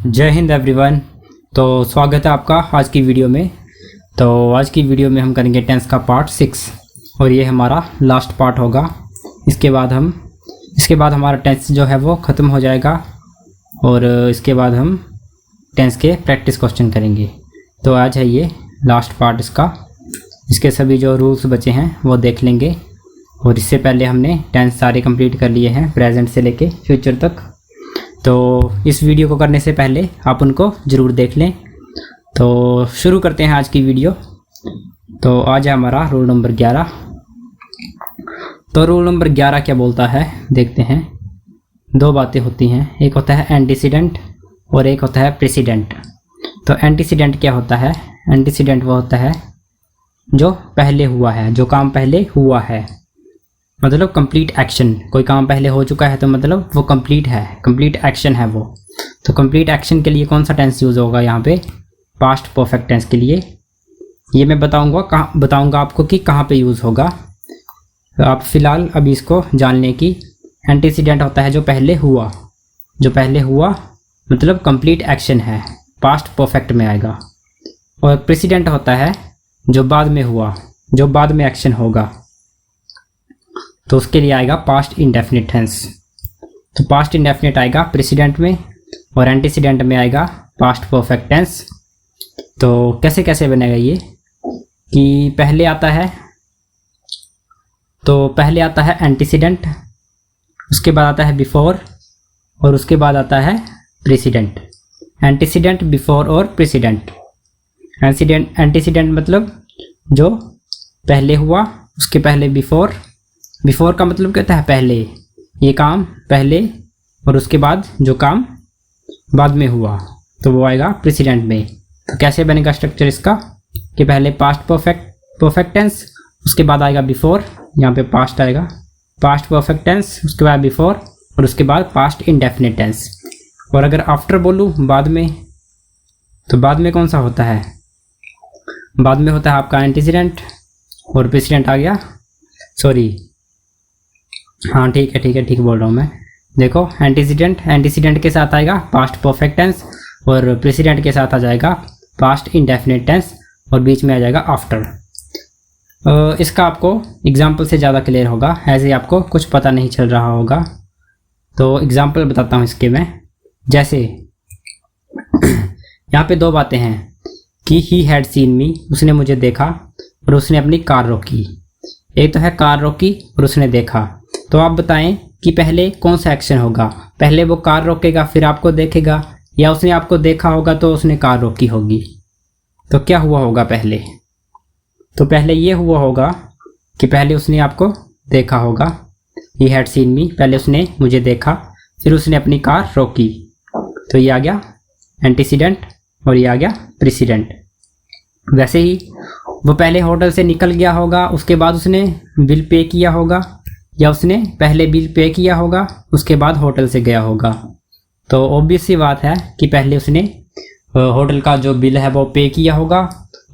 जय हिंद एवरीवन। तो स्वागत है आपका आज की वीडियो में। तो आज की वीडियो में हम करेंगे टेंस का पार्ट 6 और ये हमारा लास्ट पार्ट होगा। इसके बाद हमारा टेंस जो है वो ख़त्म हो जाएगा और इसके बाद हम टेंस के प्रैक्टिस क्वेश्चन करेंगे। तो आज है ये लास्ट पार्ट इसका। इसके सभी जो रूल्स बचे हैं वो देख लेंगे और इससे पहले हमने टेंस सारे कंप्लीट कर लिए हैं प्रेजेंट से लेके फ्यूचर तक। तो इस वीडियो को करने से पहले आप उनको ज़रूर देख लें। तो शुरू करते हैं आज की वीडियो। तो आज है हमारा रूल नंबर 11। तो रूल नंबर 11 क्या बोलता है देखते हैं। दो बातें होती हैं, एक होता है एंटीसीडेंट और एक होता है प्रेसिडेंट। तो एंटीसीडेंट क्या होता है? एंटीसीडेंट वो होता है जो पहले हुआ है, जो काम पहले हुआ है, मतलब कंप्लीट एक्शन। कोई काम पहले हो चुका है तो मतलब वो कंप्लीट है, कंप्लीट एक्शन है वो। तो कंप्लीट एक्शन के लिए कौन सा टेंस यूज़ होगा यहाँ पे? पास्ट परफेक्ट टेंस के लिए। ये मैं बताऊंगा आपको कि कहाँ पे यूज़ होगा। तो आप फिलहाल अभी इसको जान लें कि एंटीसीडेंट होता है जो पहले हुआ, मतलब कंप्लीट एक्शन है, पास्ट परफेक्ट में आएगा। और प्रेसिडेंट होता है जो बाद में हुआ, जो बाद में एक्शन होगा, तो उसके लिए आएगा पास्ट इंडेफिनिट टेंस। तो पास्ट इंडेफिनिट आएगा प्रेसिडेंट में और एंटीसीडेंट में आएगा पास्ट परफेक्ट टेंस। तो कैसे कैसे बनेगा ये कि पहले आता है एंटीसीडेंट, उसके बाद आता है बिफोर और उसके बाद आता है प्रेसिडेंट। एंटीसीडेंट, बिफोर और प्रेसिडेंट। एंटीसीडेंट मतलब जो पहले हुआ, उसके पहले बिफोर का मतलब क्या होता है? पहले, ये काम पहले और उसके बाद जो काम बाद में हुआ तो वो आएगा प्रेसिडेंट में। तो कैसे बनेगा स्ट्रक्चर इसका कि पहले पास्ट परफेक्ट टेंस, उसके बाद आएगा बिफोर, यहाँ पे पास्ट आएगा, पास्ट परफेक्ट टेंस, उसके बाद बिफोर और उसके बाद पास्ट इंडेफिनिट टेंस। और अगर आफ्टर बोलूँ बाद में, तो बाद में कौन सा होता है? बाद में होता है आपका एंटीसीडेंट और प्रेसिडेंट आ गया, सॉरी हाँ ठीक बोल रहा हूँ मैं। देखो एंटीसीडेंट के साथ आएगा पास्ट परफेक्ट टेंस और प्रेसिडेंट के साथ आ जाएगा पास्ट इंडेफिनिट टेंस और बीच में आ जाएगा आफ्टर। इसका आपको एग्जाम्पल से ज़्यादा क्लियर होगा, ऐसे आपको कुछ पता नहीं चल रहा होगा। तो एग्जाम्पल बताता हूँ इसके मैं। जैसे यहाँ पे दो बातें हैं कि ही हैड सीन मी, उसने मुझे देखा और उसने अपनी कार रोकी। एक तो है कार रोकी और उसने देखा। तो आप बताएं कि पहले कौन सा एक्शन होगा? पहले वो कार रोकेगा फिर आपको देखेगा, या उसने आपको देखा होगा तो उसने कार रोकी होगी? तो क्या हुआ होगा पहले? तो पहले ये हुआ होगा कि पहले उसने आपको देखा होगा, ही हैड सीन मी, पहले उसने मुझे देखा फिर उसने अपनी कार रोकी। तो ये आ गया एंटीसीडेंट और ये आ गया प्रेसिडेंट। वैसे ही वो पहले होटल से निकल गया होगा, उसके बाद उसने बिल पे किया होगा, या उसने पहले बिल पे किया होगा उसके बाद होटल से गया होगा। तो ऑब्वियस सी बात है कि पहले उसने होटल का जो बिल है वो पे किया होगा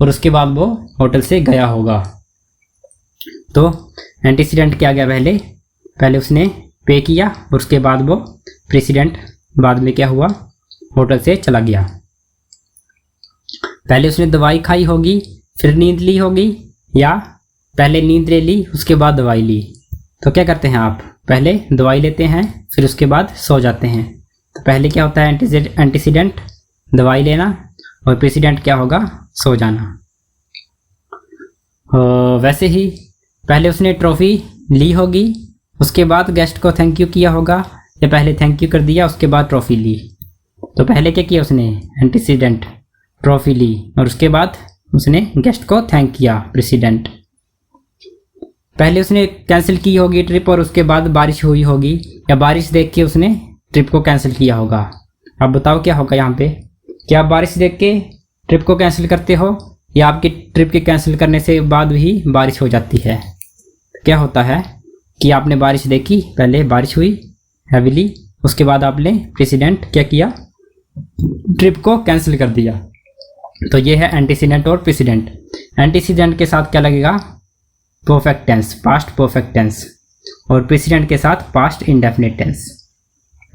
और उसके बाद वो होटल से गया होगा। तो एंटीसीडेंट क्या गया? पहले उसने पे किया और उसके बाद वो प्रेसिडेंट, बाद में क्या हुआ? होटल से चला गया। पहले उसने दवाई खाई होगी फिर नींद ली होगी, या पहले नींद ले ली उसके बाद दवाई ली। तो क्या करते हैं आप? पहले दवाई लेते हैं फिर उसके बाद सो जाते हैं। तो पहले क्या होता है? एंटीसीडेंट दवाई लेना और प्रेसिडेंट क्या होगा? सो जाना। वैसे ही पहले उसने ट्रॉफी ली होगी, उसके बाद गेस्ट को थैंक यू किया होगा, या पहले थैंक यू कर दिया उसके बाद ट्रॉफी ली? तो पहले क्या किया उसने? एंटीसीडेंट ट्रॉफी ली और उसके बाद उसने गेस्ट को थैंक किया, प्रेसिडेंट। पहले उसने कैंसिल की होगी ट्रिप और उसके बाद बारिश हुई होगी, या बारिश देख के उसने ट्रिप को कैंसिल किया होगा? अब बताओ क्या होगा यहाँ पे? क्या आप बारिश देख के ट्रिप को कैंसिल करते हो, या आपकी ट्रिप के कैंसिल करने से बाद भी बारिश हो जाती है? क्या होता है कि आपने बारिश देखी, पहले बारिश हुई हैवीली, उसके बाद आपने प्रेसिडेंट क्या किया? ट्रिप को कैंसिल कर दिया। तो ये है एंटीसीडेंट और प्रेसिडेंट। एंटीसीडेंट के साथ क्या लगेगा? Perfect tense, past perfect tense, और प्रेसिडेंट के साथ past indefinite tense,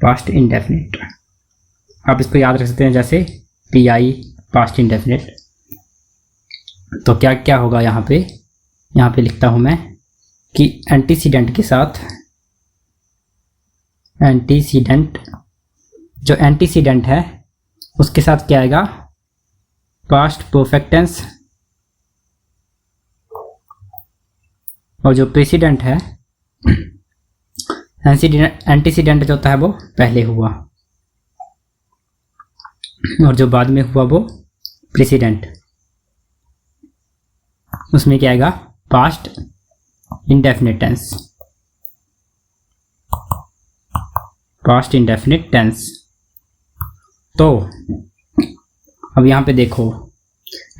past indefinite. आप इसको याद रख सकते हैं जैसे PI पास्ट इंडेफिनिट। तो क्या क्या होगा यहाँ पे लिखता हूँ मैं कि एंटीसीडेंट के साथ जो एंटीसीडेंट है उसके साथ क्या आएगा, पास्ट परफेक्ट टेंस, और जो प्रेसिडेंट है एंटीसीडेंट जो होता है वो पहले हुआ और जो बाद में हुआ वो प्रेसिडेंट। उसमें क्या आएगा, past indefinite tense, past indefinite tense. तो अब यहाँ पे देखो,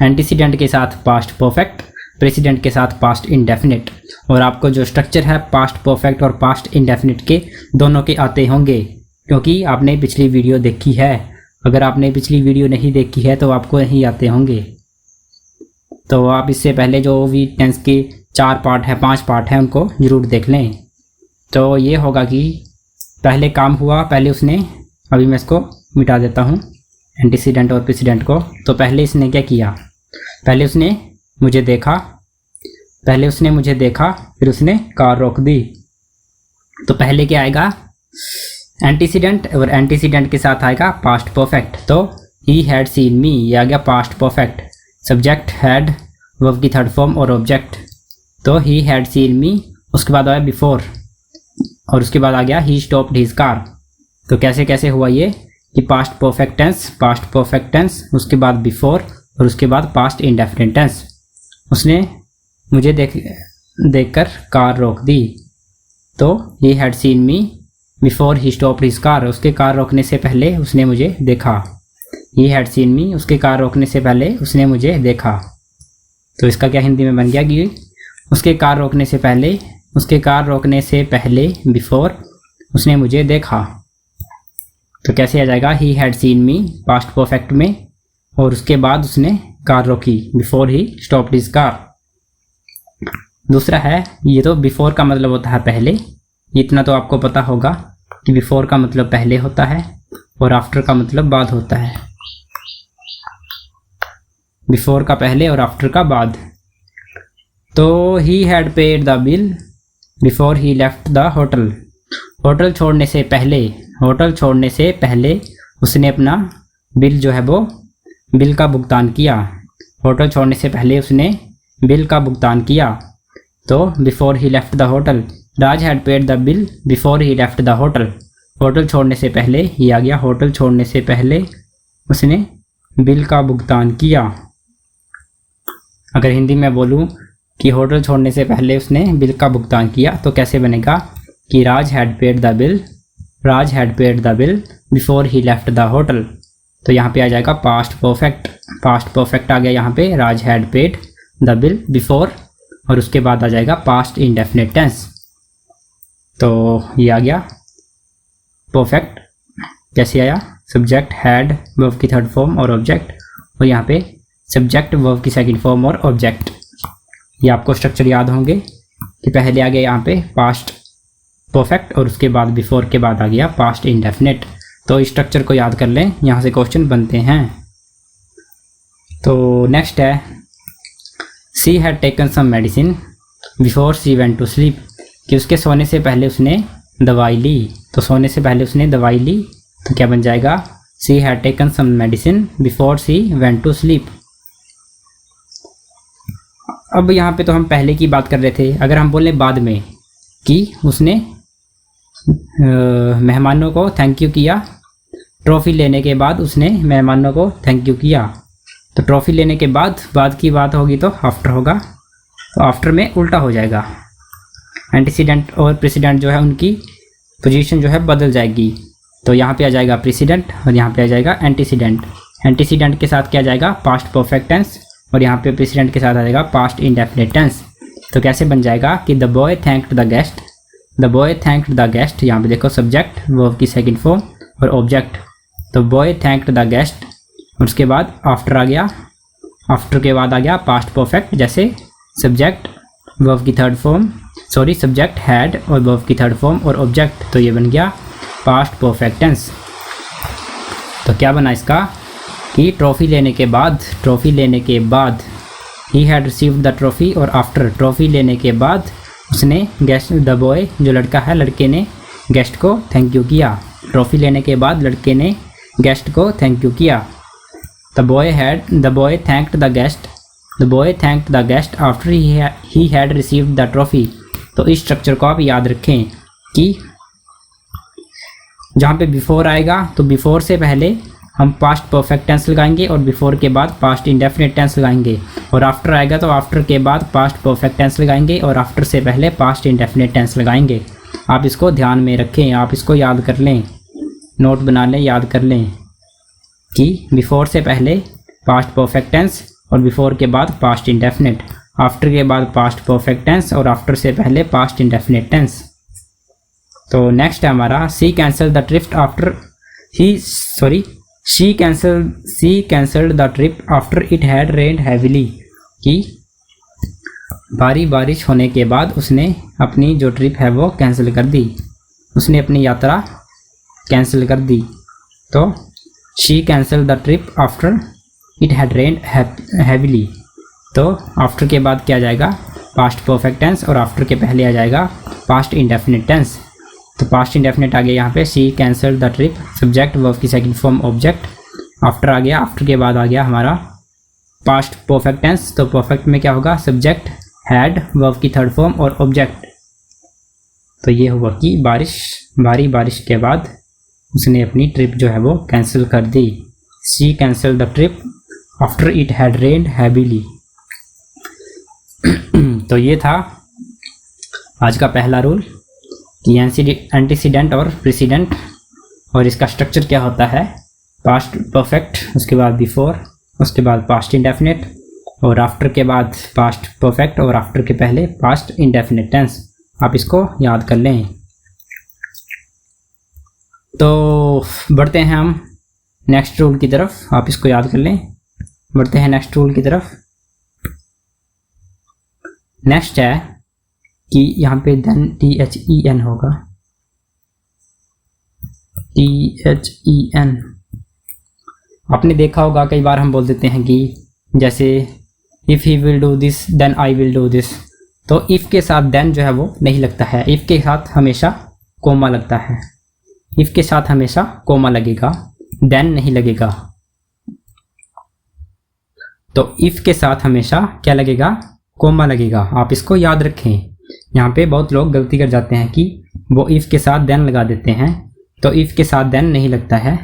एंटीसीडेंट के साथ पास्ट परफेक्ट, प्रेसिडेंट के साथ पास्ट इंडेफिनिट, और आपको जो स्ट्रक्चर है पास्ट परफेक्ट और पास्ट इंडेफिनिट के दोनों के आते होंगे क्योंकि आपने पिछली वीडियो देखी है। अगर आपने पिछली वीडियो नहीं देखी है तो आपको नहीं आते होंगे। तो आप इससे पहले जो भी टेंस के 4 पार्ट है 5 पार्ट हैं उनको ज़रूर देख लें। तो ये होगा कि पहले काम हुआ, पहले उसने, अभी मैं इसको मिटा देता हूँ एंटीसीडेंट और प्रेसिडेंट को। तो पहले इसने क्या किया, पहले उसने मुझे देखा, फिर उसने कार रोक दी। तो पहले क्या आएगा, एंटीसीडेंट, और एंटीसीडेंट के साथ आएगा पास्ट परफेक्ट। तो ही हैड सीन मी, ये आ गया past perfect. Subject had, verb की थर्ड फॉर्म और ऑब्जेक्ट। तो ही हैड सीन मी, उसके बाद आया बिफोर, और उसके बाद आ गया ही स्टॉप्ड हिज कार। तो कैसे कैसे हुआ ये कि पास्ट परफेक्ट टेंस, उसके बाद बिफोर, और उसके बाद पास्ट इंडेफिनिट टेंस। उसने मुझे देखकर कार रोक दी। तो he had seen me before he stopped his car, उसके कार रोकने से पहले उसने मुझे देखा। ही हैड सीन मी, उसके कार रोकने से पहले उसने मुझे देखा। तो इसका क्या हिंदी में बन गया कि उसके कार रोकने से पहले बिफोर उसने मुझे देखा। तो कैसे आ जाएगा, he had seen me past perfect में, और उसके बाद उसने कार रोकी, before he stopped his car. दूसरा है, ये तो बिफोर का मतलब होता है पहले, इतना तो आपको पता होगा कि बिफोर का मतलब पहले होता है और आफ्टर का मतलब बाद होता है। बिफोर का पहले और आफ्टर का बाद। तो he had paid the bill before he left the hotel. Hotel छोड़ने से पहले उसने अपना बिल जो है वो बिल का भुगतान किया। होटल छोड़ने से पहले उसने बिल का भुगतान किया। तो before he left the hotel, Raj had paid the bill before he left the hotel. Hotel छोड़ने से पहले, ये आ गया, होटल छोड़ने से पहले उसने बिल का भुगतान किया। अगर हिंदी में बोलूँ कि होटल छोड़ने से पहले उसने बिल का भुगतान किया तो कैसे बनेगा कि Raj had paid the bill before he left the hotel. तो यहाँ पे आ जाएगा पास्ट परफेक्ट आ गया यहाँ पे, Raj had paid the bill before, और उसके बाद आ जाएगा पास्ट इंडेफिनिट टेंस। तो ये आ गया परफेक्ट। कैसे आया, सब्जेक्ट हैड, वर्ब की थर्ड फॉर्म और ऑब्जेक्ट, और यहाँ पे सब्जेक्ट, वर्ब की सेकंड फॉर्म और ऑब्जेक्ट। ये आपको स्ट्रक्चर याद होंगे कि पहले आ गया यहाँ पे पास्ट परफेक्ट और उसके बाद बिफोर के बाद आ गया पास्ट इंडेफिनिट। तो इस स्ट्रक्चर को याद कर लें, यहाँ से क्वेश्चन बनते हैं। तो नेक्स्ट है, she had taken some medicine before she went to sleep, कि उसके सोने से पहले उसने दवाई ली। तो सोने से पहले उसने दवाई ली, तो क्या बन जाएगा, she had taken some medicine before she went to sleep. अब यहाँ पे तो हम पहले की बात कर रहे थे, अगर हम बोले बाद में कि उसने मेहमानों को थैंक यू किया, ट्रॉफ़ी लेने के बाद उसने मेहमानों को थैंक यू किया। तो ट्रॉफ़ी लेने के बाद की बात होगी तो आफ्टर होगा, तो आफ्टर में उल्टा हो जाएगा। एंटीसीडेंट और प्रेसिडेंट जो है उनकी पोजीशन जो है बदल जाएगी। तो यहाँ पे आ जाएगा प्रेसिडेंट और यहाँ पे आ जाएगा एंटीसीडेंट। एंटीसीडेंट के साथ क्या आ जाएगा, पास्ट परफेक्ट टेंस, और यहाँ पे प्रेसिडेंट के साथ आ जाएगा पास्ट इंडेफिनिट टेंस। तो कैसे बन जाएगा कि the boy thanked the guest, यहाँ पे देखो सब्जेक्ट, वर्ब की सेकंड फॉर्म और ऑब्जेक्ट। तो बॉय थैंक्ड द गेस्ट, और उसके बाद आफ्टर आ गया, आफ्टर के बाद आ गया पास्ट परफेक्ट, जैसे सब्जेक्ट, वर्ब की थर्ड फॉर्म, सब्जेक्ट हैड और वर्ब की थर्ड फॉर्म और ऑब्जेक्ट। तो ये बन गया पास्ट परफेक्ट टेंस। तो क्या बना इसका कि ट्रॉफ़ी लेने के बाद he had received the trophy, और आफ्टर ट्रॉफ़ी लेने के बाद उसने गेस्ट द बॉय जो लड़का है लड़के ने गेस्ट को थैंक यू किया। ट्रॉफ़ी लेने के बाद लड़के ने गेस्ट को थैंक यू किया। The boy thanked the guest after he had received the trophy. तो इस स्ट्रक्चर को आप याद रखें कि जहाँ पे बिफोर आएगा तो बिफोर से पहले हम पास्ट परफेक्ट टेंस लगाएंगे और बिफोर के बाद पास्ट इंडेफिनिट टेंस लगाएंगे, और आफ्टर आएगा तो आफ्टर के बाद पास्ट परफेक्ट टेंस लगाएंगे और आफ्टर से पहले पास्ट इंडेफिनिट टेंस लगाएंगे। आप इसको ध्यान में रखें, आप इसको याद कर लें, नोट बना लें, याद कर लें कि बिफोर से पहले पास्ट परफेक्ट टेंस और बिफोर के बाद पास्ट इंडेफिनिट, आफ्टर के बाद पास्ट परफेक्ट टेंस और आफ्टर से पहले पास्ट इंडेफिनिट टेंस। तो नेक्स्ट है हमारा she cancelled the trip after she cancelled the trip after it had rained heavily, कि भारी बारिश होने के बाद उसने अपनी जो ट्रिप है वो कैंसिल कर दी, उसने अपनी यात्रा कैंसिल कर दी। तो she cancelled the trip after it had rained heavily. तो आफ्टर के बाद क्या आ जाएगा पास्ट परफेक्ट टेंस और आफ्टर के पहले आ जाएगा पास्ट इंडेफिनिट टेंस। तो पास्ट इंडेफिनिट आ गया यहाँ पे she cancelled the trip, subject verb की सेकंड फॉर्म ऑब्जेक्ट, आफ्टर आ गया, आफ्टर के बाद आ गया हमारा पास्ट परफेक्ट टेंस। तो परफेक्ट में क्या होगा सब्जेक्ट, हैड, वर्ब की थर्ड फॉर्म और ऑब्जेक्ट। तो ये हुआ कि भारी बारिश के बाद उसने अपनी ट्रिप जो है वो कैंसिल कर दी। She cancelled the trip after it had rained heavily. तो ये था आज का पहला रूल कि एंटीसीडेंट और प्रेसिडेंट, और इसका स्ट्रक्चर क्या होता है पास्ट परफेक्ट, उसके बाद बिफोर, उसके बाद पास्ट इंडेफिनिट और आफ्टर के बाद पास्ट परफेक्ट और आफ्टर के पहले पास्ट इंडेफिनिट टेंस। आप इसको याद कर लें। तो बढ़ते हैं हम नेक्स्ट रूल की तरफ, आप इसको याद कर लें। बढ़ते हैं नेक्स्ट रूल की तरफ। नेक्स्ट है कि यहाँ पे देन THEN होगा, THEN। आपने देखा होगा कई बार हम बोल देते हैं कि जैसे if he will do this then I will do this. तो इफ़ के साथ देन जो है वो नहीं लगता है, इफ़ के साथ हमेशा कोमा लगता है, इफ़ के साथ हमेशा कोमा लगेगा, देन नहीं लगेगा। तो इफ़ के साथ हमेशा क्या लगेगा कोमा लगेगा, आप इसको याद रखें। यहाँ पे बहुत लोग गलती कर जाते हैं कि वो इफ़ के साथ देन लगा देते हैं, तो इफ़ के साथ देन नहीं लगता है।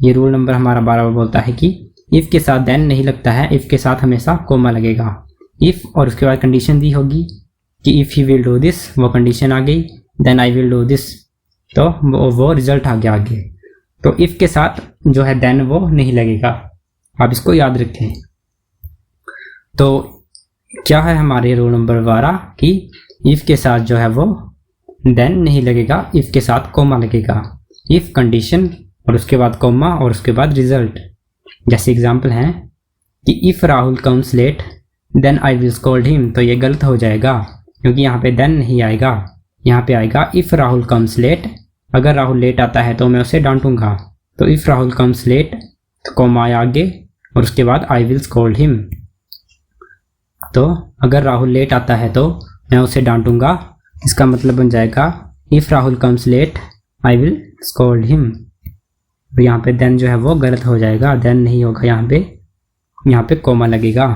ये रूल नंबर हमारा 12 बोलता है कि इफ़ के साथ देन नहीं लगता है, इफ़ के साथ हमेशा कोमा लगेगा। इफ़ और उसके बाद कंडीशन दी होगी कि if he will do this, वो कंडीशन आ गई, then I will do this, तो वो रिजल्ट आ गया आगे। तो इफ़ के साथ जो है देन वो नहीं लगेगा, आप इसको याद रखें। तो क्या है हमारे रूल नंबर 12 कि इफ़ के साथ जो है वो देन नहीं लगेगा, इफ़ के साथ कोमा लगेगा। इफ़ कंडीशन और उसके बाद कोमा और उसके बाद रिजल्ट। जैसे एग्जांपल हैं कि if Rahul comes late then I will scold him, तो ये गलत हो जाएगा क्योंकि यहाँ पे देन नहीं आएगा, यहाँ पे आएगा इफ़ राहुल कम्स लेट। अगर राहुल लेट आता है तो मैं उसे डांटूंगा। तो इफ़ राहुल कम्स लेट तो कोमा आया आगे और उसके बाद आई विल स्कोल्ड हिम। तो अगर राहुल लेट आता है तो मैं उसे डांटूंगा, इसका मतलब बन जाएगा if Rahul comes late I will scold him. तो यहाँ पे देन जो है वो गलत हो जाएगा, देन नहीं होगा, यहाँ पे कोमा लगेगा।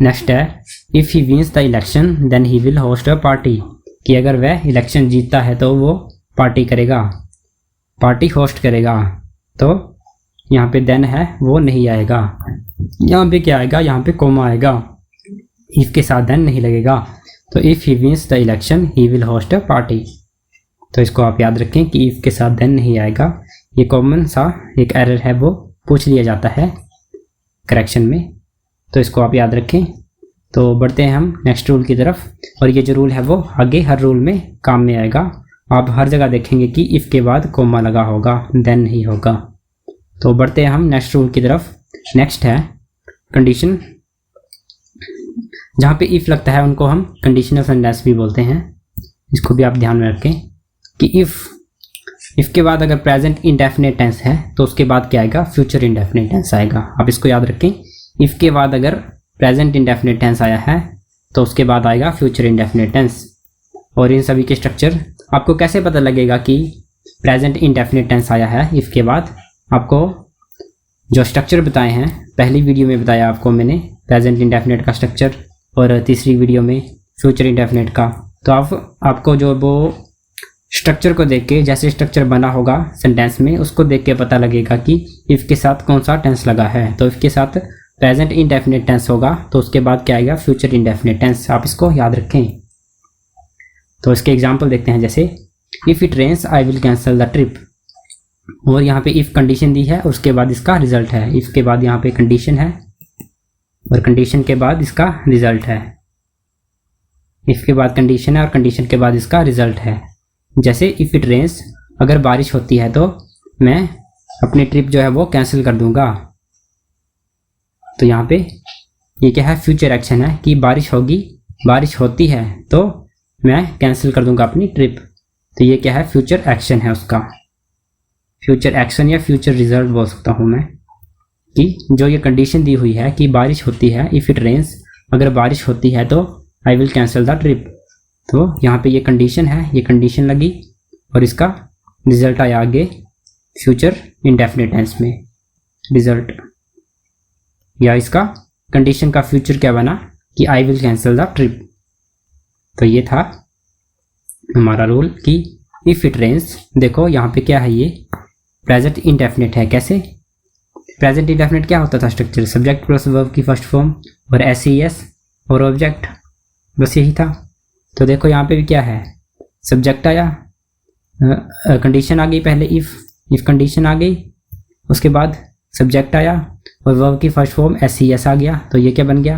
नेक्स्ट है if he wins the election then he will host a party, कि अगर वह इलेक्शन जीतता है तो वो पार्टी करेगा, पार्टी होस्ट करेगा। तो यहाँ पे देन है वो नहीं आएगा, यहाँ पे क्या आएगा, यहाँ पे कोमा आएगा, इफ़ के साथ देन नहीं लगेगा। तो if he wins the election he will host a party. तो इसको आप याद रखें कि इफ़ के साथ देन नहीं आएगा। ये कॉमन सा एक एरर है, वो पूछ लिया जाता है करेक्शन में, तो इसको आप याद रखें। तो बढ़ते हैं हम नेक्स्ट रूल की तरफ, और ये जो रूल है वो आगे हर रूल में काम में आएगा। आप हर जगह देखेंगे कि इफ़ के बाद कोमा लगा होगा, देन नहीं होगा। तो बढ़ते हैं हम नेक्स्ट रूल की तरफ। नेक्स्ट है कंडीशन। जहाँ पे इफ़ लगता है उनको हम कंडीशनल सेंटेंस भी बोलते हैं, इसको भी आप ध्यान में रखें कि इफ़ इफ़ के बाद अगर प्रेजेंट इंडेफिनिट टेंस है तो उसके बाद क्या आएगा, फ्यूचर इंडेफिनिट टेंस आएगा। आप इसको याद रखें, इफ़ के बाद अगर प्रेजेंट इंडेफिनिट टेंस आया है तो उसके बाद आएगा फ्यूचर इंडेफिनिट टेंस। और इन सभी के स्ट्रक्चर आपको कैसे पता लगेगा कि प्रेजेंट इंडेफिनिट टेंस आया है इफ़ के बाद? आपको जो स्ट्रक्चर बताए हैं, पहली वीडियो में बताया आपको मैंने प्रेजेंट इंडेफिनिट का स्ट्रक्चर, और तीसरी वीडियो में फ्यूचर इंडेफिनिट का। तो आपको जो वो स्ट्रक्चर को देख के, जैसे स्ट्रक्चर बना होगा सेंटेंस में, उसको देख के पता लगेगा कि इफ़ के साथ कौन सा टेंस लगा है। तो इफ़ के साथ प्रेजेंट इंडेफिनिट टेंस होगा तो उसके बाद क्या आएगा, फ्यूचर इंडेफिनिट टेंस। आप इसको याद रखें। तो इसके एग्जाम्पल देखते हैं, जैसे if it rains I will cancel the trip. और यहाँ पे इफ़ कंडीशन दी है, उसके बाद इसका रिजल्ट है। इफ़ के बाद यहाँ पे कंडीशन है और कंडीशन के बाद इसका रिजल्ट है। इफ़ के बाद कंडीशन है और कंडीशन के बाद इसका रिजल्ट है। जैसे इफ़ इट रेन्स, अगर बारिश होती है तो मैं अपनी ट्रिप जो है वो कैंसिल कर दूंगा। तो यहाँ पे ये क्या है, फ्यूचर एक्शन है कि बारिश होगी, बारिश होती है तो मैं कैंसिल कर दूंगा अपनी ट्रिप। तो ये क्या है, फ्यूचर एक्शन है उसका। फ्यूचर एक्शन या फ्यूचर रिजल्ट बोल सकता हूँ मैं, कि जो ये कंडीशन दी हुई है कि बारिश होती है, इफ़ इट रेन्स, अगर बारिश होती है तो I will cancel the trip. तो यहाँ पे ये कंडीशन है, ये कंडीशन लगी और इसका रिजल्ट आया आगे फ्यूचर इंडेफिनिट टेंस में रिजल्ट, या इसका कंडीशन का फ्यूचर क्या बना कि आई विल कैंसिल द ट्रिप। तो ये था हमारा रूल कि इफ़ इट रेन्स। देखो यहाँ पे क्या है, ये प्रेजेंट इंडेफिनिट है। कैसे प्रेजेंट इंडेफिनिट क्या होता था, स्ट्रक्चर सब्जेक्ट प्लस वर्ब की फर्स्ट फॉर्म और एस और ऑब्जेक्ट, बस यही था। तो देखो यहाँ पे भी क्या है, सब्जेक्ट आया, कंडीशन आ गई, पहले इफ़ कंडीशन आ गई, उसके बाद सब्जेक्ट आया और वर्ब की फर्स्ट फॉर्म एस आ गया। तो ये क्या बन गया,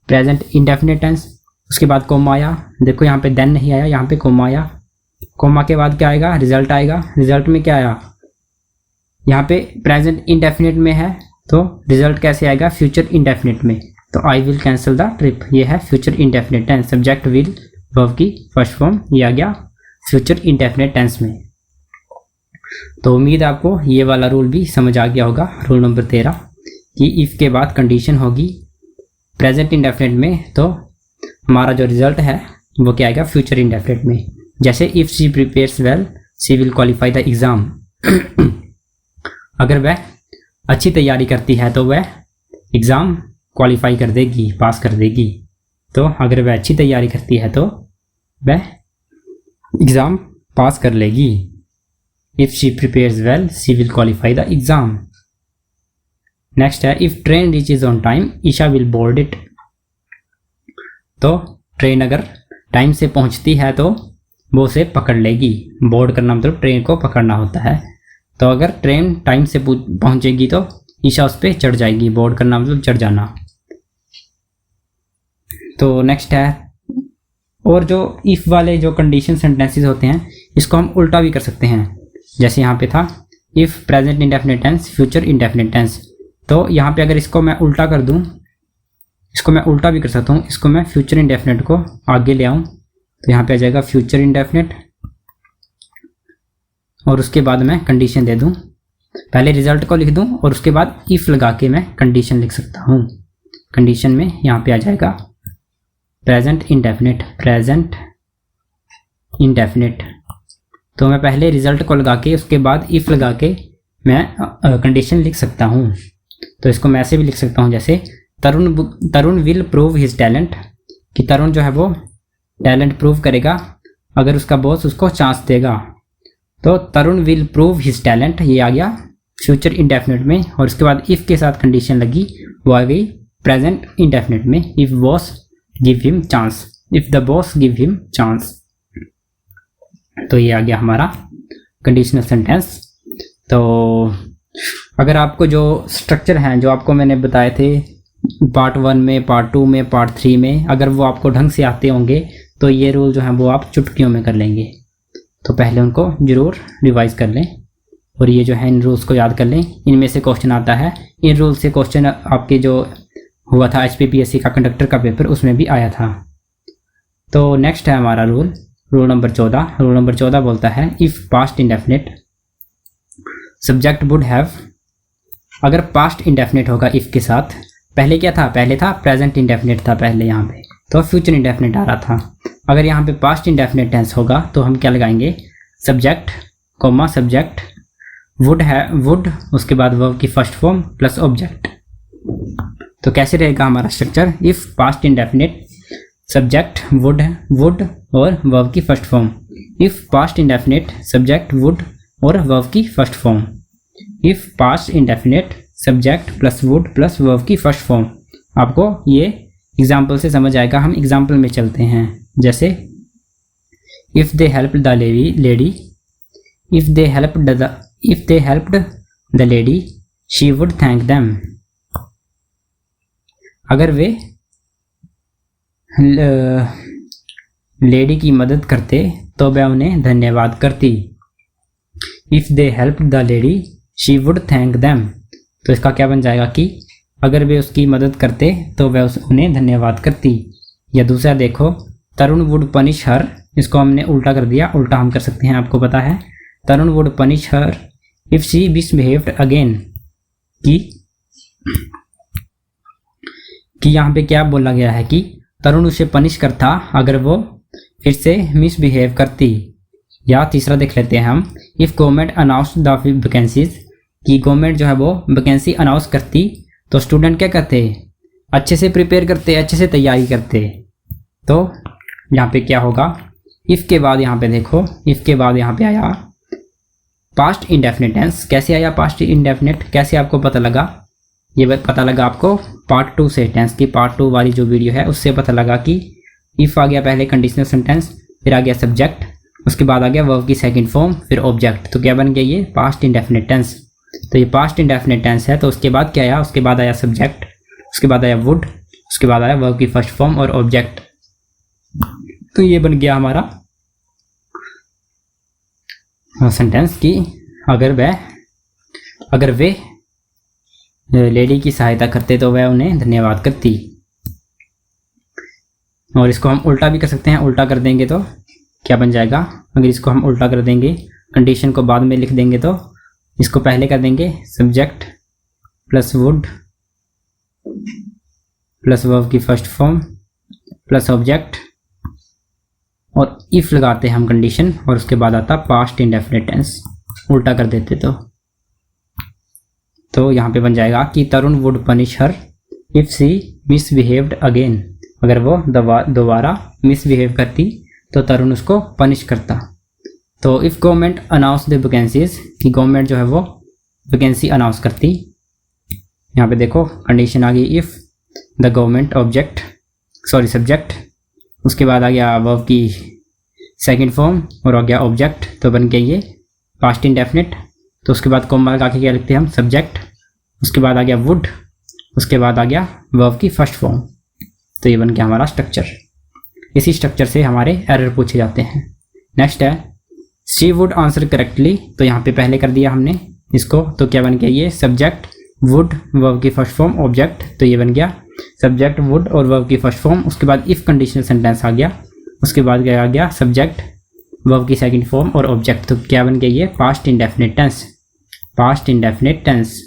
प्रेजेंट इंडेफिनिट टेंस। उसके बाद कोमा आया, देखो यहाँ पे देन नहीं आया, यहाँ पे कोमा आया। कोमा के बाद क्या आएगा, रिजल्ट आएगा। रिजल्ट में क्या आया, यहाँ पे प्रेजेंट इंडेफिनिट में है तो रिजल्ट कैसे आएगा, फ्यूचर इंडेफिनिट में। तो I will cancel the trip, ये है future indefinite tense. Subject will verb की फर्स्ट फॉर्म, ये आ गया फ्यूचर इंडेफिनिट टेंस में। तो उम्मीद आपको ये वाला रूल भी समझ आ गया होगा, रूल नंबर 13, कि इफ़ के बाद कंडीशन होगी प्रेजेंट इंडेफिनिट में तो हमारा जो रिजल्ट है वो क्या आएगा, फ्यूचर इंडेफिनिट में। जैसे if she prepares well she will qualify the exam. अगर वह अच्छी तैयारी करती है तो वह एग्ज़ाम क्वालिफाई कर देगी, पास कर देगी। तो अगर वह अच्छी तैयारी करती है तो वह एग्ज़ाम पास कर लेगी। If she prepares well she will qualify the exam. Next है if train reaches on time Isha will board it. तो ट्रेन अगर टाइम से पहुंचती है तो वो उसे पकड़ लेगी। बोर्ड करना मतलब ट्रेन को पकड़ना होता है। तो अगर ट्रेन टाइम से पहुंचेगी तो ईशा उस पर चढ़ जाएगी। बोर्ड करना मतलब चढ़ जाना। तो नेक्स्ट है, और जो इफ़ वाले जो कंडीशन सेंटेंसेस होते हैं इसको हम उल्टा भी कर सकते हैं। जैसे यहाँ पे था if present indefinite tense future indefinite tense. तो यहाँ पे अगर इसको मैं उल्टा कर दूँ, इसको मैं उल्टा भी कर सकता हूँ। इसको मैं फ्यूचर इंडेफिनिट को आगे ले आऊँ तो यहाँ पे आ जाएगा फ्यूचर इंडेफिनिट, और उसके बाद मैं कंडीशन दे दूँ। पहले रिजल्ट को लिख दूँ और उसके बाद इफ़ लगा के मैं कंडीशन लिख सकता हूँ। कंडीशन में यहाँ पे आ जाएगा प्रेजेंट इंडेफिनिट, प्रेजेंट इंडेफिनिट। तो मैं पहले रिजल्ट को लगा के उसके बाद इफ़ लगा के मैं कंडीशन लिख सकता हूँ। तो इसको मैं ऐसे भी लिख सकता हूँ, जैसे तरुण विल प्रूव हिज टैलेंट, कि तरुण जो है वो टैलेंट प्रूव करेगा अगर उसका बॉस उसको चांस देगा। तो तरुण विल प्रूव हिज टैलेंट, ये आ गया फ्यूचर इंडेफिनिट में। और उसके बाद इफ़ के साथ कंडीशन लगी, वो आ गई प्रेजेंट इंडेफिनिट में। If boss give him chance, if the boss give him chance. तो ये आ गया हमारा कंडीशनल सेंटेंस। तो अगर आपको जो स्ट्रक्चर हैं जो आपको मैंने बताए थे पार्ट 1 में, पार्ट 2 में, पार्ट 3 में, अगर वो आपको ढंग से आते होंगे तो ये रूल जो है वो आप चुटकियों में कर लेंगे। तो पहले उनको ज़रूर रिवाइज़ कर लें और ये जो है इन रूल्स को याद कर लें। इनमें से क्वेश्चन आता है। इन रूल से क्वेश्चन आपके जो हुआ था HPPSC का कंडक्टर का पेपर, उसमें भी आया था। तो नेक्स्ट है हमारा रूल नंबर 14। रूल नंबर 14 बोलता है if past indefinite subject would have, अगर पास्ट इंडेफिनिट होगा इफ़ के साथ, पहले क्या था, पहले था प्रेजेंट इंडेफिनिट था पहले यहाँ पे, तो फ्यूचर इंडेफिनिट आ रहा था। अगर यहाँ पे पास्ट इंडेफिनिट टेंस होगा तो हम क्या लगाएंगे, सब्जेक्ट कॉमा सब्जेक्ट वुड है, वुड उसके बाद वर्ब की फर्स्ट फॉर्म प्लस ऑब्जेक्ट। तो कैसे रहेगा हमारा structure, if past indefinite subject would और वर्ब की first form, if past indefinite subject would और वर्ब की first form, if past indefinite subject plus would plus verb की फर्स्ट फॉर्म। आपको ये एग्जाम्पल से समझ आएगा, हम एग्जाम्पल में चलते हैं। जैसे if they helped the lady, if they helped the lady she would thank them, अगर वे लेडी की मदद करते तो वह उन्हें धन्यवाद करती। If they helped the lady she would thank them, तो इसका क्या बन जाएगा कि अगर वे उसकी मदद करते तो वह उन्हें धन्यवाद करती। या दूसरा देखो, तरुण वुड पनिश हर, इसको हमने उल्टा कर दिया, उल्टा हम कर सकते हैं, आपको पता है। Tarun would punish her if she misbehaved again, कि यहाँ पे क्या बोला गया है कि तरुण उसे पनिश करता अगर वो फिर से मिसबिहेव करती। या तीसरा देख लेते हैं हम, if government announce the vacancies, कि गवर्नमेंट जो है वो वैकेंसी अनाउंस करती तो स्टूडेंट क्या करते, अच्छे से प्रिपेयर करते, अच्छे से तैयारी करते। तो यहाँ पे क्या होगा, इफ़ के बाद यहाँ पे देखो, इफ़ के बाद यहाँ पे आया पास्ट इंडेफिनिट टेंस। कैसे आया पास्ट इंडेफिनिट, कैसे आपको पता लगा, ये पता लगा आपको पार्ट 2 से, टेंस की पार्ट 2 वाली जो वीडियो है उससे पता लगा कि इफ़ आ गया पहले कंडीशनल सेंटेंस, फिर आ गया सब्जेक्ट, उसके बाद आ गया वर्ब की सेकंड फॉर्म, फिर ऑब्जेक्ट। तो क्या बन गया ये पास्ट इंडेफिनिट टेंस। तो ये पास्ट इंडेफिनिट टेंस है। तो उसके बाद क्या आया, उसके बाद आया सब्जेक्ट, उसके बाद आया वुड, उसके बाद आया वर्ब की फर्स्ट फॉर्म और ऑब्जेक्ट। तो ये बन गया हमारा सेंटेंस कि अगर वे लेडी की सहायता करते तो वह उन्हें धन्यवाद करती। और इसको हम उल्टा भी कर सकते हैं, उल्टा कर देंगे तो क्या बन जाएगा, अगर इसको हम उल्टा कर देंगे, कंडीशन को बाद में लिख देंगे तो इसको पहले कर देंगे subject plus would plus verb की फर्स्ट फॉर्म प्लस ऑब्जेक्ट, और इफ़ लगाते हैं हम कंडीशन, और उसके बाद आता पास्ट इंडेफिनिट टेंस, उल्टा कर देते तो यहाँ पे बन जाएगा कि Tarun would punish her if she misbehaved again, अगर वो दोबारा मिसबिहेव करती तो तरुण उसको पनिश करता। तो if government announce the vacancies, कि गवर्नमेंट जो है वो वैकेंसी अनाउंस करती। यहाँ पे देखो कंडीशन आ गई, इफ़ द गवर्नमेंट सब्जेक्ट, उसके बाद आ गया वर्ब की सेकंड फॉर्म और आ गया ऑब्जेक्ट, तो बन गया ये पास्ट इंडेफिनिट। तो उसके बाद कॉमा लगा के क्या लिखते हैं हम, सब्जेक्ट, उसके बाद आ गया वुड, उसके बाद आ गया वर्ब की फर्स्ट फॉर्म। तो ये बन गया हमारा स्ट्रक्चर। इसी स्ट्रक्चर से हमारे एरर पूछे जाते हैं। नेक्स्ट है शी वुड आंसर करेक्टली, तो यहाँ पे पहले कर दिया हमने इसको, तो क्या बन गया ये सब्जेक्ट वुड वर्ब की फर्स्ट फॉर्म ऑब्जेक्ट। तो ये बन गया सब्जेक्ट वुड और वर्ब की फर्स्ट फॉर्म, उसके बाद इफ़ कंडीशनल सेंटेंस आ गया, उसके बाद क्या आ गया सब्जेक्ट वर्ब की सेकंड फॉर्म और ऑब्जेक्ट। तो क्या बन गया ये past indefinite tense, past indefinite tense.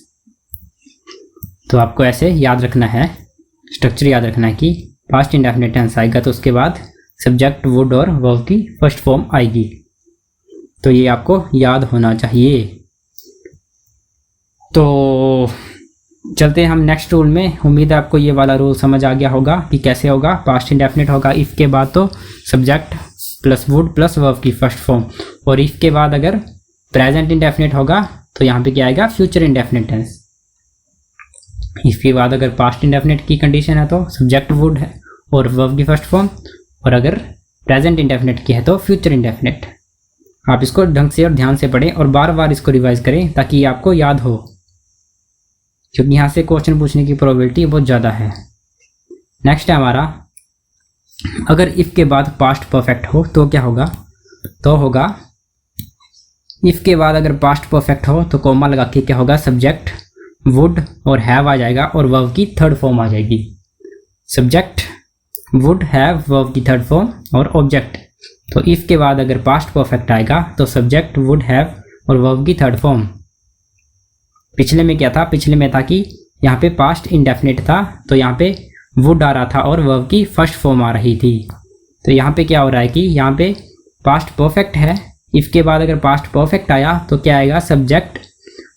तो आपको ऐसे याद रखना है, स्ट्रक्चर याद रखना है कि पास्ट इंडेफिनिट टेंस आएगा तो उसके बाद सब्जेक्ट वुड और वर्ब की फर्स्ट फॉर्म आएगी। तो ये आपको याद होना चाहिए। तो चलते हैं हम नेक्स्ट रूल में। उम्मीद है आपको ये वाला रूल समझ आ गया होगा कि कैसे होगा। पास्ट इंडेफिनिट होगा इफ़ के बाद तो subject plus would plus verb की फर्स्ट फॉर्म, और इफ़ के बाद अगर प्रेजेंट इंडेफिनिट होगा तो यहाँ पे क्या आएगा फ्यूचर इंडेफिनिट टेंस। इफ़ के बाद अगर पास्ट इंडेफिनिट की कंडीशन है तो सब्जेक्ट वुड है और वर्ब की फर्स्ट फॉर्म, और अगर प्रेजेंट इंडेफिनिट की है तो फ्यूचर इंडेफिनिट। आप इसको ढंग से और ध्यान से पढ़ें और बार बार इसको रिवाइज करें ताकि ये आपको याद हो, क्योंकि यहाँ से क्वेश्चन पूछने की प्रोबेबिलिटी बहुत ज़्यादा है। नेक्स्ट है हमारा, अगर इफ़ के बाद पास्ट परफेक्ट हो तो क्या होगा, तो होगा इफ़ के बाद अगर पास्ट परफेक्ट हो तो कॉमा लगा के क्या होगा सब्जेक्ट वुड और हैव आ जाएगा और वर्ब की थर्ड फॉर्म आ जाएगी। सब्जेक्ट वुड हैव वर्ब की थर्ड फॉर्म और ऑब्जेक्ट। तो इफ़ के बाद अगर पास्ट परफेक्ट आएगा तो सब्जेक्ट वुड हैव और वर्ब की थर्ड फॉर्म। पिछले में क्या था, पिछले में था कि यहाँ पे पास्ट इंडेफिनिट था, तो यहाँ पे वुड आ रहा था और वर्ब की फर्स्ट फॉर्म आ रही थी। तो यहाँ पे क्या हो रहा है कि यहाँ पे पास्ट परफेक्ट है, इफ़ के बाद अगर पास्ट परफेक्ट आया तो क्या आएगा, सब्जेक्ट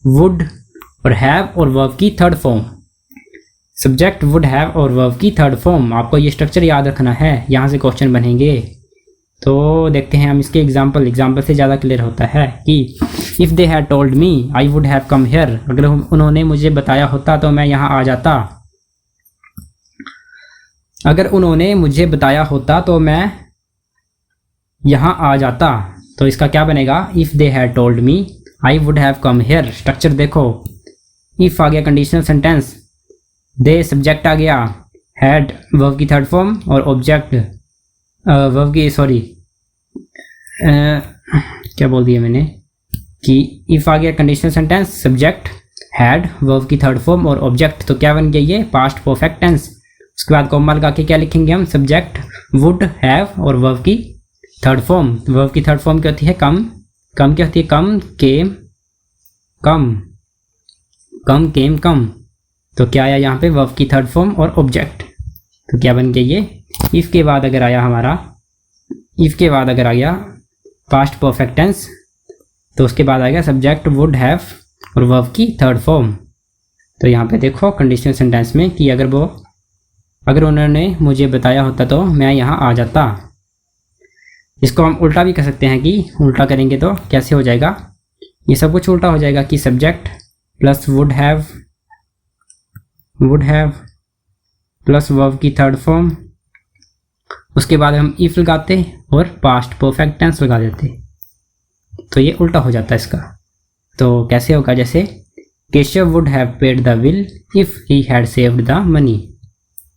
वुड और हैव और वर्ब की third form. Subject would have और वर्ब की थर्ड फॉर्म, आपको ये स्ट्रक्चर याद रखना है, यहाँ से क्वेश्चन बनेंगे। तो देखते हैं हम इसके एग्जाम्पल से ज़्यादा क्लियर होता है कि if they had told me I would have come here, अगर उन्होंने मुझे बताया होता तो मैं यहाँ आ जाता। अगर उन्होंने मुझे बताया होता तो मैं यहाँ आ जाता, तो इसका क्या बनेगा, if they had told me I would have come here. Structure देखो, इफ़ आ गया कंडीशनल सेंटेंस, दे सब्जेक्ट आ गया, हैड वर्ब की थर्ड फॉर्म और ऑब्जेक्ट वर्ब की क्या बोल दिया मैंने कि इफ़ आ गया conditional sentence, subject had verb की थर्ड फॉर्म और ऑब्जेक्ट, तो क्या बन गया ये पास्ट परफेक्ट टेंस। उसके बाद कॉमा लगा के क्या लिखेंगे हम, सब्जेक्ट वुड हैव और वर्ब की थर्ड फॉर्म। वर्ब की थर्ड फॉर्म क्या होती है, कम क्या होती है, कम केम कम। तो क्या आया यहाँ पे, वर्ब की थर्ड फॉर्म और ऑब्जेक्ट, तो क्या बन गया ये, इफ़ के बाद अगर आया हमारा, इफ़ के बाद अगर आ गया पास्ट परफेक्ट टेंस, तो उसके बाद आएगा सब्जेक्ट वुड हैव और वर्ब की थर्ड फॉर्म। तो यहाँ पे देखो कंडीशनल सेंटेंस में कि अगर उन्होंने मुझे बताया होता तो मैं यहाँ आ जाता। इसको हम उल्टा भी कर सकते हैं कि उल्टा करेंगे तो कैसे हो जाएगा, ये सब कुछ उल्टा हो जाएगा कि subject plus would have plus verb की थर्ड फॉर्म, उसके बाद हम इफ लगाते और पास्ट परफेक्ट टेंस लगा देते, तो ये उल्टा हो जाता है इसका। तो कैसे होगा, जैसे Keshav would have paid the bill if he had saved the money,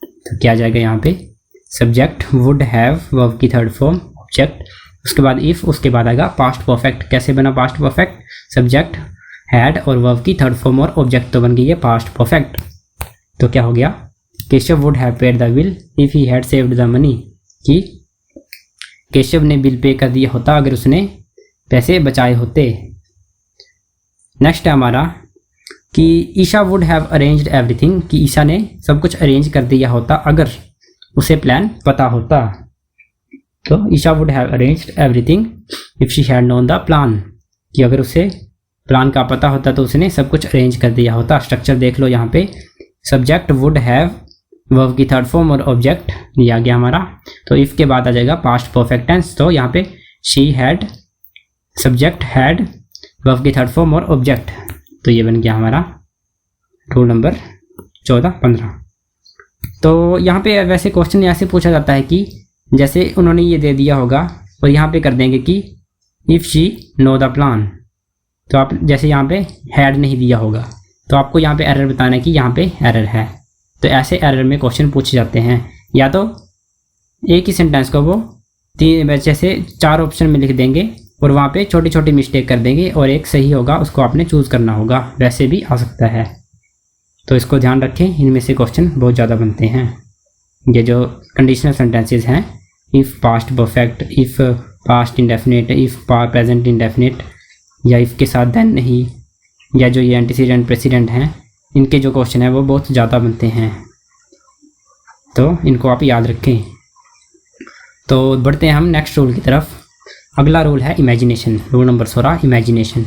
तो क्या आ जाएगा यहाँ पे, सब्जेक्ट वुड हैव वर्ब की थर्ड फॉर्म ऑब्जेक्ट, उसके बाद इफ, उसके बाद आएगा पास्ट परफेक्ट। कैसे बना पास्ट परफेक्ट, सब्जेक्ट हैड और वर्ब की थर्ड फॉर्म और ऑब्जेक्ट, तो बन गई है पास्ट परफेक्ट। तो क्या हो गया, Keshav would have paid the bill if he had saved the money, कि केशव ने बिल पे कर दिया होता अगर उसने पैसे बचाए होते। नेक्स्ट है हमारा कि Isha would have arranged everything, कि ईशा ने सब कुछ अरेंज कर दिया होता अगर उसे प्लान पता होता। तो Isha would have arranged everything if she had known the plan, कि अगर उसे प्लान का पता होता तो उसने सब कुछ अरेंज कर दिया होता। स्ट्रक्चर देख लो यहाँ पे, सब्जेक्ट वुड हैव वर्ब की थर्ड फॉर्म और ऑब्जेक्ट ये आ गया हमारा। तो इफ़ के बाद आ जाएगा पास्ट परफेक्ट टेंस, तो यहाँ पे she had, subject had, verb की थर्ड फॉर्म और ऑब्जेक्ट, तो ये बन गया हमारा रूल नंबर 14-15। तो यहाँ पे वैसे क्वेश्चन ऐसे पूछा जाता है कि जैसे उन्होंने ये दे दिया होगा और यहाँ पे कर देंगे कि if she know the plan, तो आप जैसे यहाँ पे हैड नहीं दिया होगा तो आपको यहाँ पे एरर बताना है कि यहाँ पे एरर है। तो ऐसे एरर में क्वेश्चन पूछे जाते हैं, या तो एक ही सेंटेंस को वो जैसे 4 ऑप्शन में लिख देंगे और वहाँ पे छोटी छोटी मिस्टेक कर देंगे और एक सही होगा, उसको आपने चूज़ करना होगा, वैसे भी आ सकता है। तो इसको ध्यान रखें, इनमें से क्वेश्चन बहुत ज़्यादा बनते हैं। ये जो कंडीशनल सेंटेंसेस हैं, if past perfect, if past indefinite, if present indefinite, या इफ़ के साथ देन नहीं, या जो ये एंटीसीडेंट प्रेसिडेंट हैं, इनके जो क्वेश्चन है वो बहुत ज़्यादा बनते हैं, तो इनको आप याद रखें। तो बढ़ते हैं हम नेक्स्ट रूल की तरफ। अगला रूल है इमेजिनेशन, रूल नंबर 16 इमेजिनेशन।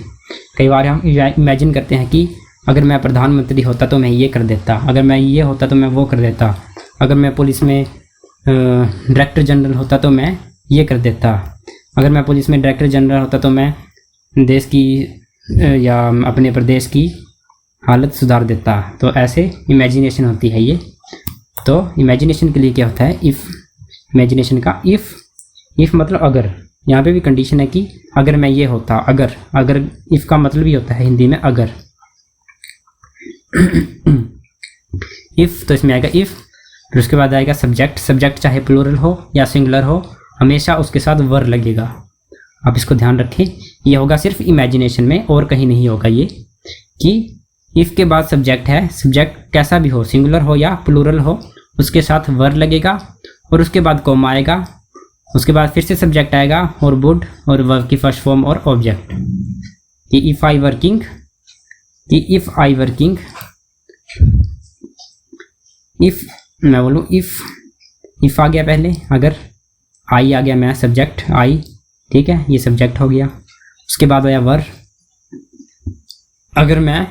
कई बार हम इमेजिन करते हैं कि अगर मैं प्रधानमंत्री होता तो मैं ये कर देता, अगर मैं ये होता तो मैं वो कर देता, अगर मैं पुलिस में डायरेक्टर जनरल होता तो मैं ये कर देता, अगर मैं पुलिस में डायरेक्टर जनरल होता तो मैं देश की या अपने प्रदेश की हालत सुधार देता। तो ऐसे इमेजिनेशन होती है ये। तो इमेजिनेशन के लिए क्या होता है, इफ़, इमेजिनेशन का इफ़ मतलब अगर, यहाँ पे भी कंडीशन है कि अगर मैं ये होता, अगर इफ़ का मतलब ही होता है हिंदी में अगर। इफ़, तो इसमें आएगा इफ़, फिर उसके बाद आएगा सब्जेक्ट चाहे प्लूरल हो या सिंगुलर हो, हमेशा उसके साथ वर लगेगा। आप इसको ध्यान रखें, ये होगा सिर्फ इमेजिनेशन में और कहीं नहीं होगा ये, कि इफ़ के बाद सब्जेक्ट है, सब्जेक्ट कैसा भी हो, सिंगुलर हो या प्लूरल हो, उसके साथ वर लगेगा और उसके बाद कॉमा आएगा, उसके बाद फिर से सब्जेक्ट आएगा और वुड और वर्ब की फर्स्ट फॉर्म और ऑब्जेक्ट। कि इफ़ आई वर्किंग कि इफ़ आई वर्किंग, इफ़ मैं बोलूँ इफ़ आ गया पहले, अगर आई आ गया, मैं सब्जेक्ट आई, ठीक है, ये सब्जेक्ट हो गया। उसके बाद आया वर, अगर मैं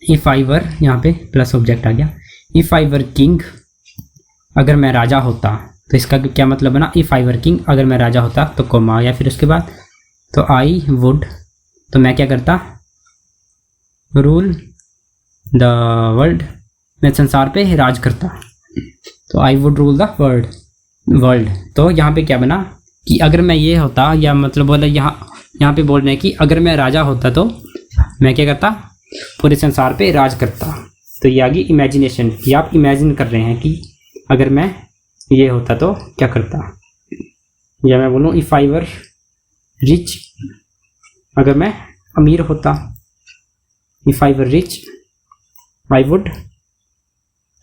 इफ़ आई वर, यहाँ पे प्लस ऑब्जेक्ट आ गया। इफ़ आई वर किंग, अगर मैं राजा होता, तो इसका क्या मतलब बना, इफ़ आई वर किंग, अगर मैं राजा होता, तो कॉमा आ गया। फिर उसके बाद तो आई वुड, तो मैं क्या करता, रूल द वर्ल्ड, मैं संसार पे राज करता, तो I would rule the world. तो यहाँ पे क्या बना कि अगर मैं ये होता, या मतलब बोला यहाँ पे बोल रहे हैं कि अगर मैं राजा होता तो मैं क्या करता, पूरे संसार पे राज करता। तो ये आ गई इमेजिनेशन, कि आप इमेजिन कर रहे हैं कि अगर मैं ये होता तो क्या करता। या मैं बोलूँ इफ़ आई वर रिच, अगर मैं अमीर होता, if I were rich I would,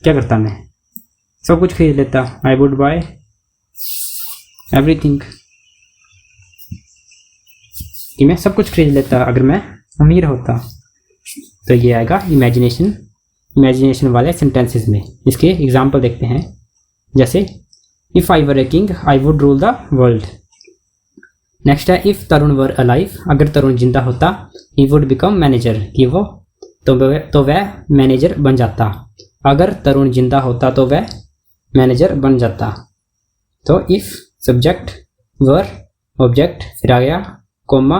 क्या करता, मैं सब कुछ खरीद लेता, आई वुड बाय एवरीथिंग, कि मैं सब कुछ खरीद लेता अगर मैं अमीर होता। तो ये आएगा इमेजिनेशन वाले सेंटेंसेस में। इसके एग्जाम्पल देखते हैं, जैसे if I were a king I would rule the world. Next है इफ़ तरुण वर अलाइव, अगर तरुण जिंदा होता, ही वुड बिकम मैनेजर, कि वो तो वह मैनेजर बन जाता। अगर तरुण जिंदा होता तो वह मैनेजर बन जाता। तो इफ़ सब्जेक्ट वर ऑब्जेक्ट, फिर आ गया कोमा,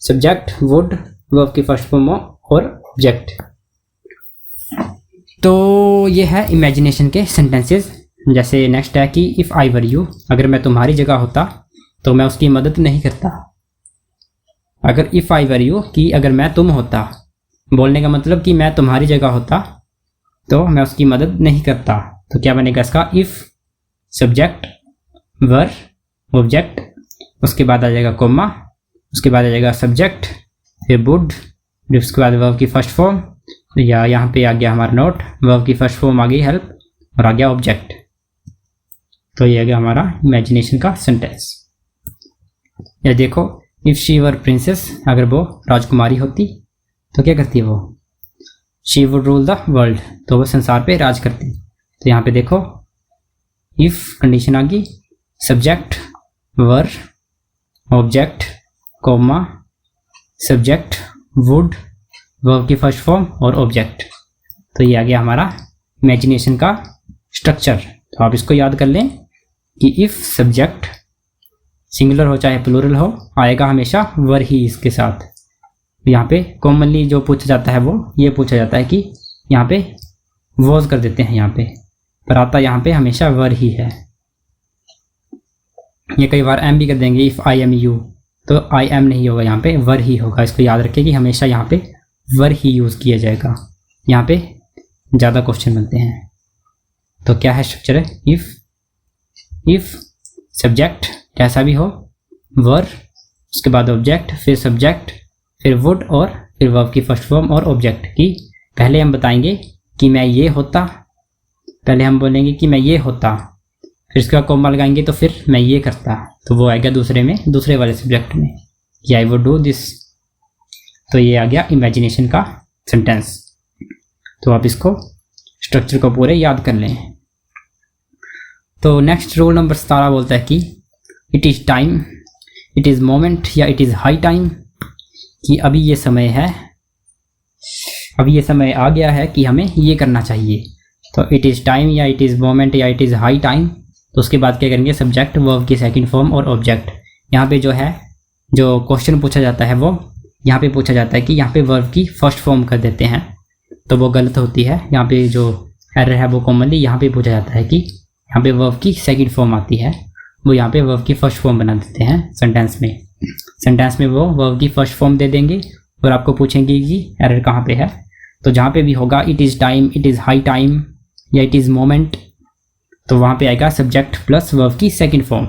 सब्जेक्ट वुड, वर्ब की फर्स्ट फॉर्म और ऑब्जेक्ट। तो ये है इमेजिनेशन के सेंटेंसेस। जैसे नेक्स्ट है कि इफ़ आई वर यू, अगर मैं तुम्हारी जगह होता तो मैं उसकी मदद नहीं करता। अगर इफ़ आई वर यू, कि अगर मैं तुम होता, बोलने का मतलब कि मैं तुम्हारी जगह होता तो मैं उसकी मदद नहीं करता। तो क्या बनेगा इसका, इफ़ सब्जेक्ट वर ऑब्जेक्ट, उसके बाद आ जाएगा कोमा, उसके बाद आ जाएगा सब्जेक्ट, फिर वुड, फिर उसके बाद वर्ब की फर्स्ट फॉर्म, या यहाँ पे आ गया हमारा नोट, वर्ब की फर्स्ट फॉर्म आ गई हेल्प, और आ गया ऑब्जेक्ट। तो ये आ गया हमारा इमेजिनेशन का सेंटेंस। या देखो इफ़ शी वर प्रिंसेस, अगर वो राजकुमारी होती तो क्या करती है वो, she would rule the world, तो वो संसार पे राज करती। तो यहाँ पे देखो इफ़ कंडीशन आ गई, subject verb object comma subject would, verb की फर्स्ट फॉर्म और ऑब्जेक्ट। तो ये आ गया हमारा इमेजिनेशन का स्ट्रक्चर। तो आप इसको याद कर लें कि इफ़ सब्जेक्ट सिंगुलर हो चाहे प्लूरल हो, आएगा हमेशा वर ही इसके साथ। यहाँ पे कॉमनली जो पूछा जाता है वो ये पूछा जाता है कि यहाँ पे वॉज कर देते हैं यहाँ पे, पर आता यहाँ पे हमेशा वर ही है। ये कई बार एम भी कर देंगे, इफ़ आई एम यू, तो आई एम नहीं होगा, यहाँ पे वर ही होगा। इसको याद रखें कि हमेशा यहाँ पे वर ही यूज़ किया जाएगा। यहाँ पे ज़्यादा क्वेश्चन बनते हैं। तो क्या है स्ट्रक्चर है, इफ़ सब्जेक्ट कैसा भी हो, वर, उसके बाद ऑब्जेक्ट, फिर सब्जेक्ट, फिर वुड और फिर वर्ब की फर्स्ट फॉर्म और ऑब्जेक्ट। की पहले हम बताएंगे कि मैं ये होता, पहले हम बोलेंगे कि मैं ये होता, फिर इसका कॉमा लगाएंगे तो फिर मैं ये करता, तो वो आएगा दूसरे वाले सब्जेक्ट में कि आई वुड डू दिस। तो ये आ गया इमेजिनेशन का सेंटेंस। तो आप इसको स्ट्रक्चर को पूरे याद कर लें। तो नेक्स्ट रूल नंबर 17 बोलता है कि it is time, it is moment या इट इज़ हाई टाइम, कि अभी ये समय है, अभी ये समय आ गया है कि हमें ये करना चाहिए। तो इट इज़ टाइम या इट इज़ मोमेंट या इट इज़ हाई टाइम। तो उसके बाद क्या करेंगे, सब्जेक्ट वर्ब की सेकंड फॉर्म और ऑब्जेक्ट। यहाँ पे जो है जो क्वेश्चन पूछा जाता है वो यहाँ पे पूछा जाता है कि यहाँ पे वर्ब की फर्स्ट फॉर्म कर देते हैं, तो वो गलत होती है। यहाँ पे जो एरर है वो कॉमनली यहाँ पे पूछा जाता है कि यहाँ पे वर्ब की सेकंड फॉर्म आती है, वो यहाँ पे वर्ब की फर्स्ट फॉर्म बना देते हैं सेंटेंस में वो वर्ब की फर्स्ट फॉर्म दे देंगे और आपको पूछेंगे कि एरर कहाँ पे है। तो जहाँ पे भी होगा it is time, it is high time या इट इज़ मोमेंट, तो वहाँ पे आएगा सब्जेक्ट प्लस वर्ब की सेकंड फॉर्म।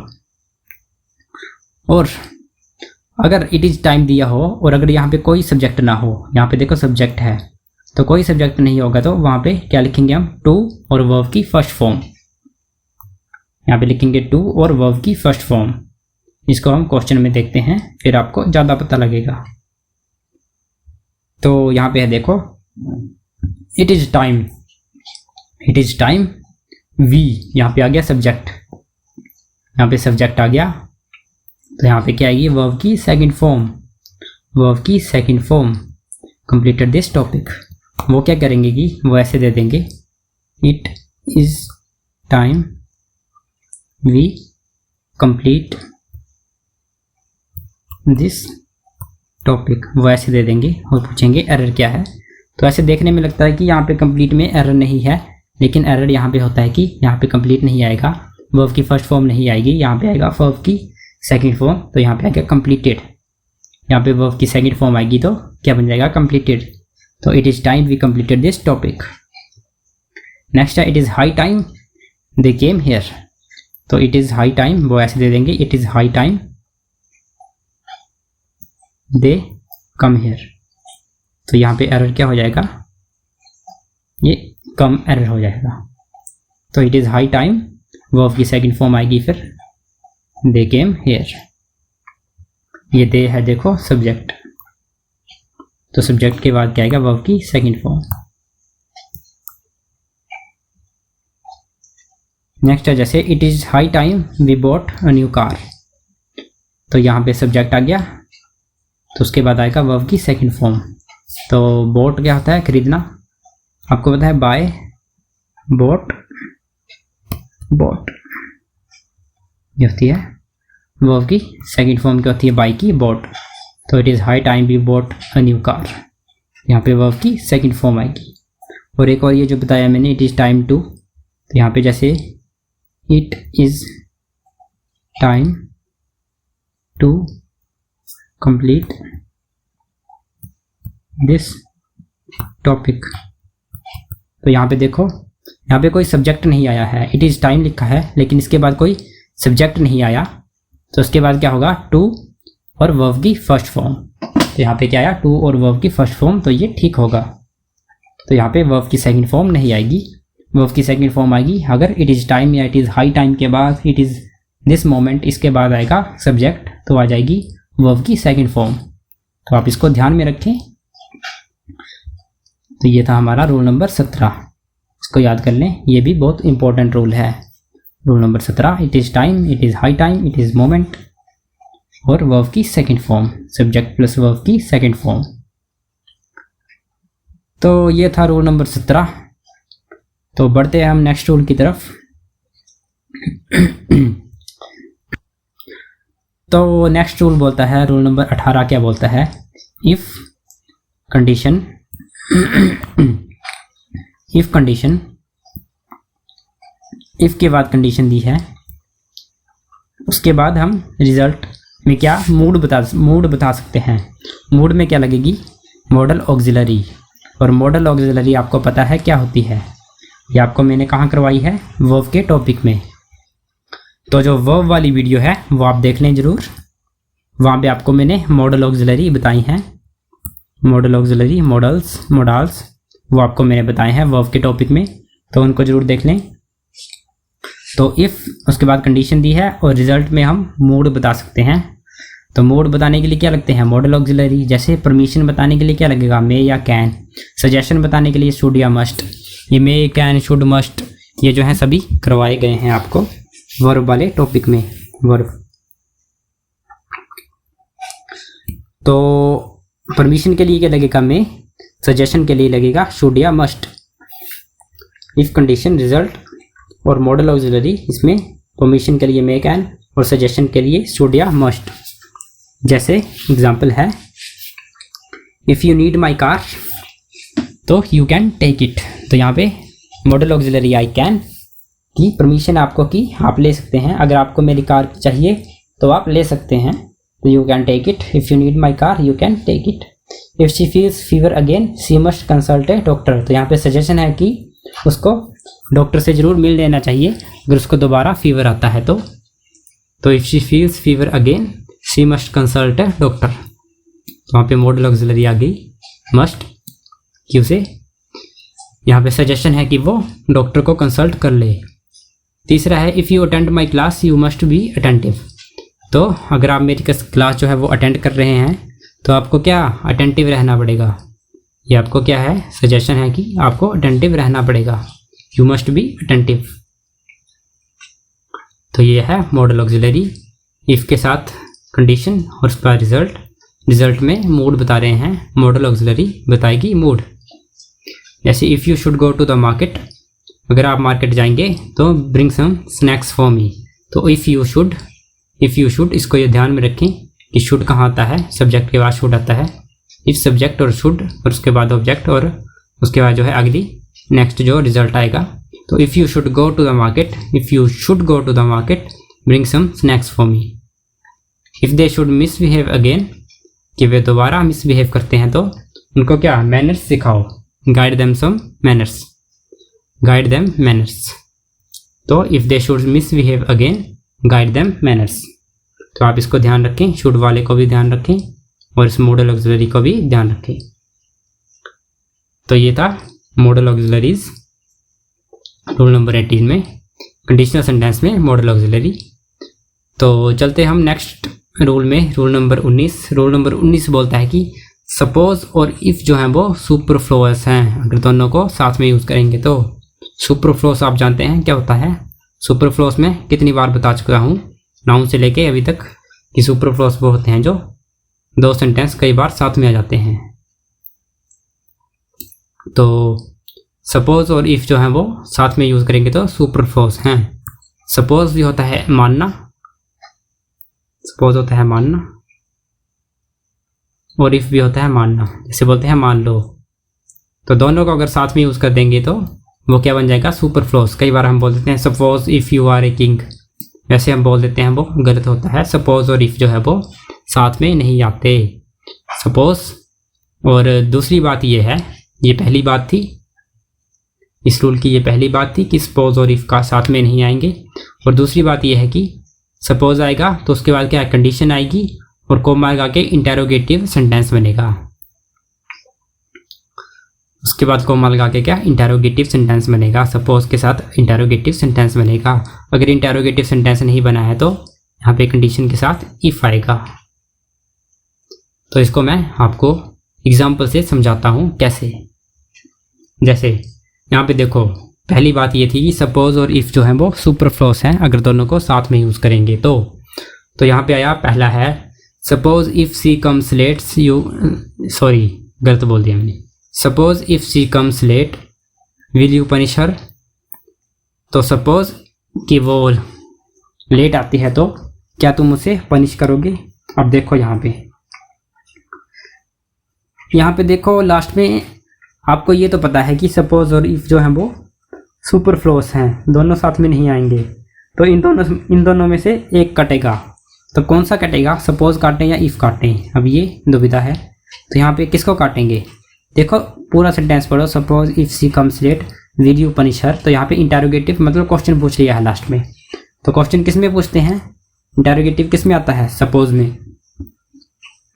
और अगर इट इज़ टाइम दिया हो और अगर यहाँ पे कोई सब्जेक्ट ना हो, यहाँ पे देखो सब्जेक्ट है तो कोई सब्जेक्ट नहीं होगा, तो वहाँ पे क्या लिखेंगे हम, टू और वर्ब की फर्स्ट फॉर्म। यहाँ पे लिखेंगे टू और वर्ब की फर्स्ट फॉर्म। इसको हम क्वेश्चन में देखते हैं, फिर आपको ज़्यादा पता लगेगा। तो यहाँ पे है देखो, इट इज़ टाइम वी, यहाँ पे आ गया सब्जेक्ट, यहाँ पे सब्जेक्ट आ गया। तो यहाँ पे क्या आएगी, वर्ब की second form, completed this topic. वो क्या करेंगे कि वो ऐसे दे देंगे, it is time we complete this topic, वो ऐसे दे देंगे और पूछेंगे एरर क्या है। तो ऐसे देखने में लगता है कि यहाँ पे कंप्लीट में एरर नहीं है, लेकिन एरर यहाँ पे होता है कि यहाँ पे कंप्लीट नहीं आएगा, वर्ब की फर्स्ट फॉर्म नहीं आएगी, यहाँ पे आएगा वर्ब की सेकंड फॉर्म। तो यहाँ पे आएगा कंप्लीटेड, यहाँ पे वर्ब की सेकंड फॉर्म आएगी तो क्या बन जाएगा, कंप्लीटेड। तो it is time we completed this topic. Next है, it is high time they came here. तो इट इज़ हाई टाइम, वो ऐसे दे देंगे, it is high time they come here. तो यहाँ पे एरर क्या हो जाएगा, ये कम एरर हो जाएगा। तो it is high time, verb की सेकंड फॉर्म आएगी फिर दे केम हेयर। ये दे है देखो सब्जेक्ट, तो सब्जेक्ट के बाद क्या आएगा, वर्ब की सेकंड फॉर्म। नेक्स्ट है जैसे, it is high time we bought a new car. तो यहाँ पे सब्जेक्ट आ गया, तो उसके बाद आएगा वर्ब की सेकंड फॉर्म। तो बॉट क्या होता है, खरीदना, आपको पता है, बाय, बॉट ये होती है वर्ब की सेकंड फॉर्म, क्या होती है, बाय की, बॉट। तो it is high time we bought a new car, यहाँ पे वर्ब की सेकंड फॉर्म आएगी। और एक और ये जो बताया मैंने, इट इज़ टाइम टू, तो यहाँ पे जैसे it is time to complete this topic. तो यहाँ पे देखो, यहाँ पे कोई सब्जेक्ट नहीं आया है, इट इज़ टाइम लिखा है, लेकिन इसके बाद कोई सब्जेक्ट नहीं आया, तो उसके बाद क्या होगा, टू और वर्ब की फर्स्ट फॉर्म। तो यहाँ पे क्या आया, टू और वर्ब की फर्स्ट फॉर्म, तो ये ठीक होगा। तो यहाँ पे वर्ब की सेकंड फॉर्म नहीं आएगी, वर्ब की सेकंड फॉर्म आएगी अगर इट इज़ टाइम या इट इज़ हाई टाइम के बाद इट इज़ दिस मोमेंट, इसके बाद आएगा सब्जेक्ट, तो आ जाएगी वर्ब की सेकंड फॉर्म। तो आप इसको ध्यान में रखें। तो ये था हमारा रूल नंबर 17, इसको याद कर लें, ये भी बहुत इंपॉर्टेंट रूल है। Rule number 17, it is time, it is high time, it is moment और वर्ब की second form, subject plus verb की सेकंड फॉर्म। तो ये था रूल नंबर 17। तो बढ़ते हैं हम नेक्स्ट रूल की तरफ। तो नेक्स्ट रूल बोलता है, रूल नंबर 18 क्या बोलता है, इफ़ कंडीशन इफ़ के बाद कंडीशन दी है, उसके बाद हम रिजल्ट में क्या मूड बता सकते हैं। मूड में क्या लगेगी, मॉडल ऑक्सिलरी। और मॉडल ऑक्सिलरी आपको पता है क्या होती है, ये आपको मैंने कहाँ करवाई है, वर्ब के टॉपिक में। तो जो वर्ब वाली वीडियो है वो आप देख लें ज़रूर, वहाँ पे आपको मैंने मॉडल ऑक्सिलरी बताई हैं, मॉडल ऑक्सिलरी, मॉडल्स वो आपको मैंने बताए हैं वर्ब के टॉपिक में, तो उनको ज़रूर देख लें। तो इफ़, उसके बाद कंडीशन दी है और रिजल्ट में हम मूड बता सकते हैं। तो मूड बताने के लिए क्या लगते हैं, मॉडल ऑक्सिलरी। जैसे परमिशन बताने के लिए क्या लगेगा, मे या कैन। सजेशन बताने के लिए शुड या मस्ट। ये मे, कैन, शुड, मस्ट ये जो हैं सभी करवाए गए हैं आपको वर्ब वाले टॉपिक में, वर्ब। तो परमिशन के लिए क्या लगेगा, मे। सजेशन के लिए लगेगा शुड या मस्ट। इफ कंडीशन, रिजल्ट और मॉडल ऑक्सिलरी, इसमें परमिशन के लिए मे, कैन और सजेशन के लिए शुड या मस्ट। जैसे एग्जांपल है, if you need my car तो यू कैन टेक इट। तो यहाँ पे मॉडल ऑक्सिलरी आई कैन की परमिशन आपको की आप ले सकते हैं, अगर आपको मेरी कार चाहिए तो आप ले सकते हैं। तो you can take it, if you need my car you can take it. If she feels fever again she must consult a doctor. तो यहाँ पे सजेशन है कि उसको डॉक्टर से ज़रूर मिल लेना चाहिए अगर उसको दोबारा फीवर आता है तो if she feels fever again she must consult a doctor. तो वहाँ पे मॉडल ऑक्सिलरी आ गई मस्ट कि उसे, यहाँ पे सजेशन है कि वो डॉक्टर को कंसल्ट कर ले। तीसरा है, if you attend my class you must be attentive. तो अगर आप मेरी क्लास जो है वो अटेंड कर रहे हैं तो आपको क्या अटेंटिव रहना पड़ेगा। ये आपको क्या है, सजेशन है कि आपको अटेंटिव रहना पड़ेगा, यू मस्ट बी अटेंटिव। तो ये है मॉडल ऑक्सिलरी, इफ़ के साथ कंडीशन और उसका रिजल्ट में मूड बता रहे हैं, मॉडल ऑक्सिलरी बताएगी मूड। जैसे if you should go to the market, अगर आप मार्केट जाएंगे तो bring some snacks for me. तो इफ़ यू शुड, इसको ये ध्यान में रखें कि शुड कहाँ आता है, सब्जेक्ट के बाद शुड आता है। इफ सब्जेक्ट और शुड और उसके बाद ऑब्जेक्ट और उसके बाद जो है अगली नेक्स्ट जो रिजल्ट आएगा। तो if you should go to the market, bring some snacks for me. If they should misbehave again, कि वे दोबारा मिसबिहेव करते हैं तो उनको क्या, मैनर्स सिखाओ, गाइड देम मैनर्स। तो if they should misbehave again, guide them manners. तो आप इसको ध्यान रखें, शुड वाले को भी ध्यान रखें और इस मॉडल ऑक्सिलरी को भी ध्यान रखें। तो ये था मॉडल ऑक्सिलरीज रूल नंबर 18 में, कंडीशनल सेंटेंस में मॉडल ऑक्सिलरी। तो चलते हम नेक्स्ट रूल में, रूल नंबर 19। रूल नंबर 19 बोलता है कि सपोज और इफ़ जो हैं वो सुपरफ्लोअस हैं, अगर दोनों को साथ में यूज़ करेंगे तो। सुपरफ्लोअस आप जानते हैं क्या होता है, सुपरफ्लोअस में कितनी बार बता चुका हूँ नाउन से लेके अभी तक कि सुपरफ्लोअस वो होते हैं जो दो सेंटेंस कई बार साथ में आ जाते हैं। तो सपोज और इफ़ जो हैं वो साथ में यूज़ करेंगे तो सुपरफ्लोअस हैं। सपोज भी होता है मानना, और इफ़ भी होता है मानना, जैसे बोलते हैं मान लो। तो दोनों को अगर साथ में यूज़ कर देंगे तो वो क्या बन जाएगा, सुपरफ्लोअस। कई बार हम बोल देते हैं suppose if you are a king, वैसे हम बोल देते हैं वो गलत होता है। सपोज और इफ़ जो है वो साथ में नहीं आते, सपोज। और दूसरी बात ये है, ये पहली बात थी इस रूल की, ये पहली बात थी कि सपोज और इफ़ का साथ में नहीं आएंगे। और दूसरी बात ये है कि सपोज आएगा तो उसके बाद क्या, कंडीशन आएगी और कोमा लगा के इंटेरोगेटिव सेंटेंस बनेगा। उसके बाद कोमा लगा के क्या, इंटेरोगेटिव सेंटेंस बनेगा। सपोज के साथ इंटेरोगेटिव सेंटेंस बनेगा। अगर इंटेरोगेटिव सेंटेंस नहीं बना है तो यहाँ पे कंडीशन के साथ इफ़ आएगा। तो इसको मैं आपको एग्जाम्पल से समझाता हूँ कैसे। जैसे यहाँ पे देखो, पहली बात ये थी कि सपोज और इफ़ जो है वो सुपरफ्लोअस हैं अगर दोनों को साथ में यूज़ करेंगे तो यहाँ पे आया पहला है suppose if she comes late you, sorry गलत बोल दिया मैंने, suppose if she comes late will you punish her. तो सपोज कि वो लेट आती है तो क्या तुम उसे पनिश करोगे। अब देखो यहाँ पे देखो लास्ट में आपको ये तो पता है कि सपोज और इफ़ जो हैं वो सुपरफ्लोअस हैं, दोनों साथ में नहीं आएंगे। तो इन दोनों में से एक कटेगा, तो कौन सा कटेगा, सपोज काटें या इफ़ काटें, अब ये दुविधा है। तो यहाँ पे किसको काटेंगे, देखो पूरा सेंटेंस पढ़ो, suppose if she comes late will you punish her. तो यहाँ पे इंटेरोगेटिव मतलब क्वेश्चन पूछ लिया है लास्ट में। तो क्वेश्चन किस में पूछते हैं, इंटेरोगेटिव किस में आता है, सपोज में।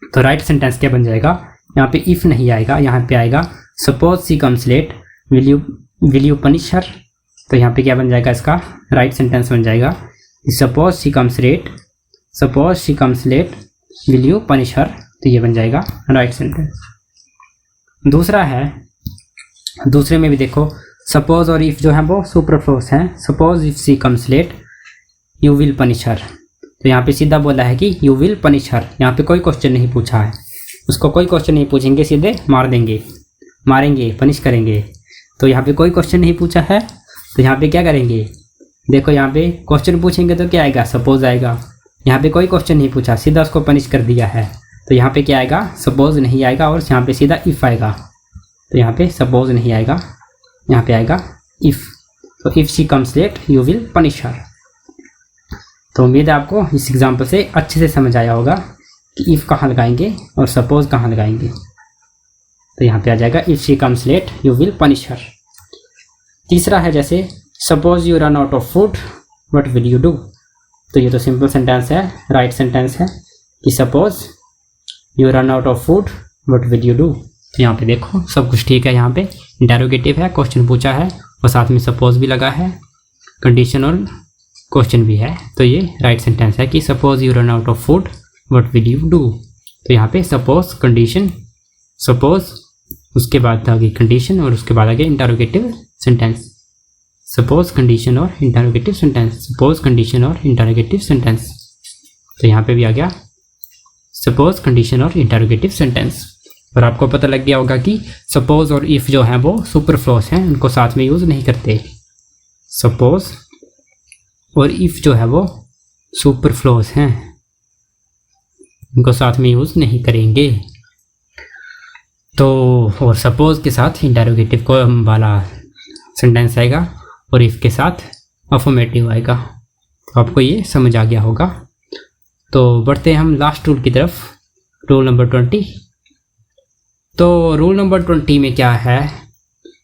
तो राइट सेंटेंस क्या बन जाएगा, यहाँ पे इफ़ नहीं आएगा, यहाँ पे आएगा suppose she comes late will you punish her. तो यहाँ पे क्या बन जाएगा, इसका राइट सेंटेंस बन जाएगा suppose she comes late will you punish her. तो ये बन जाएगा राइट सेंटेंस। दूसरा है, दूसरे में भी देखो सपोज और इफ़ जो है वो सुपरफ्लोअस हैं। Suppose if she comes late you will punish her. तो यहाँ पे सीधा बोला है कि यू विल पनिश हर, यहाँ पे कोई क्वेश्चन नहीं पूछा है, उसको कोई क्वेश्चन नहीं पूछेंगे, सीधे मारेंगे पनिश करेंगे। तो यहाँ पे कोई क्वेश्चन नहीं पूछा है, तो यहाँ पे क्या करेंगे, देखो यहाँ पे क्वेश्चन पूछेंगे तो क्या आएगा, सपोज आएगा। यहाँ पे कोई क्वेश्चन नहीं पूछा, सीधा उसको पनिश कर दिया है, तो यहाँ पे क्या आएगा, सपोज नहीं आएगा और यहाँ पे सीधा इफ़ आएगा। तो यहाँ पे सपोज नहीं आएगा, यहाँ पे आएगा इफ़। तो if she comes late you will punish her. तो उम्मीद है आपको इस एग्जाम्पल से अच्छे से समझ आया होगा कि इफ़ कहाँ लगाएंगे और सपोज कहाँ लगाएंगे। तो यहाँ पे आ जाएगा if she comes late you will punish her. तीसरा है जैसे suppose you run out of food what will you do. तो ये तो सिंपल सेंटेंस है, राइट सेंटेंस है कि suppose you run out of food what will you do. तो यहाँ पे देखो सब कुछ ठीक है, यहाँ पे इंटेरोगेटिव है, क्वेश्चन पूछा है और साथ में सपोज भी लगा है, कंडीशन और क्वेश्चन भी है। तो ये राइट सेंटेंस है कि suppose you run out of food what will you do. तो यहाँ पे सपोज कंडीशन, सपोज उसके बाद आगे कंडीशन और उसके बाद आगे इंटरोगेटिव सेंटेंस। सपोज कंडीशन और इंटरोगेटिव सेंटेंस, सपोज कंडीशन और इंटरोगेटिव सेंटेंस। तो यहाँ पे भी आ गया सपोज कंडीशन और इंटरोगेटिव सेंटेंस। और आपको पता लग गया होगा कि सपोज और इफ़ जो हैं वो सुपरफ्लोस हैं, उनको साथ में यूज़ नहीं करते। सपोज और इफ़ जो है वो सुपरफ्लोस हैं, उनको साथ में यूज़ नहीं करेंगे। तो और सपोज के साथ इंटरोगेटिव को वाला सेंटेंस आएगा और इफ़ के साथ अफर्मेटिव आएगा। तो आपको ये समझ आ गया होगा। तो बढ़ते हैं हम लास्ट रूल की तरफ, रूल नंबर 20। तो रूल नंबर 20 में क्या है,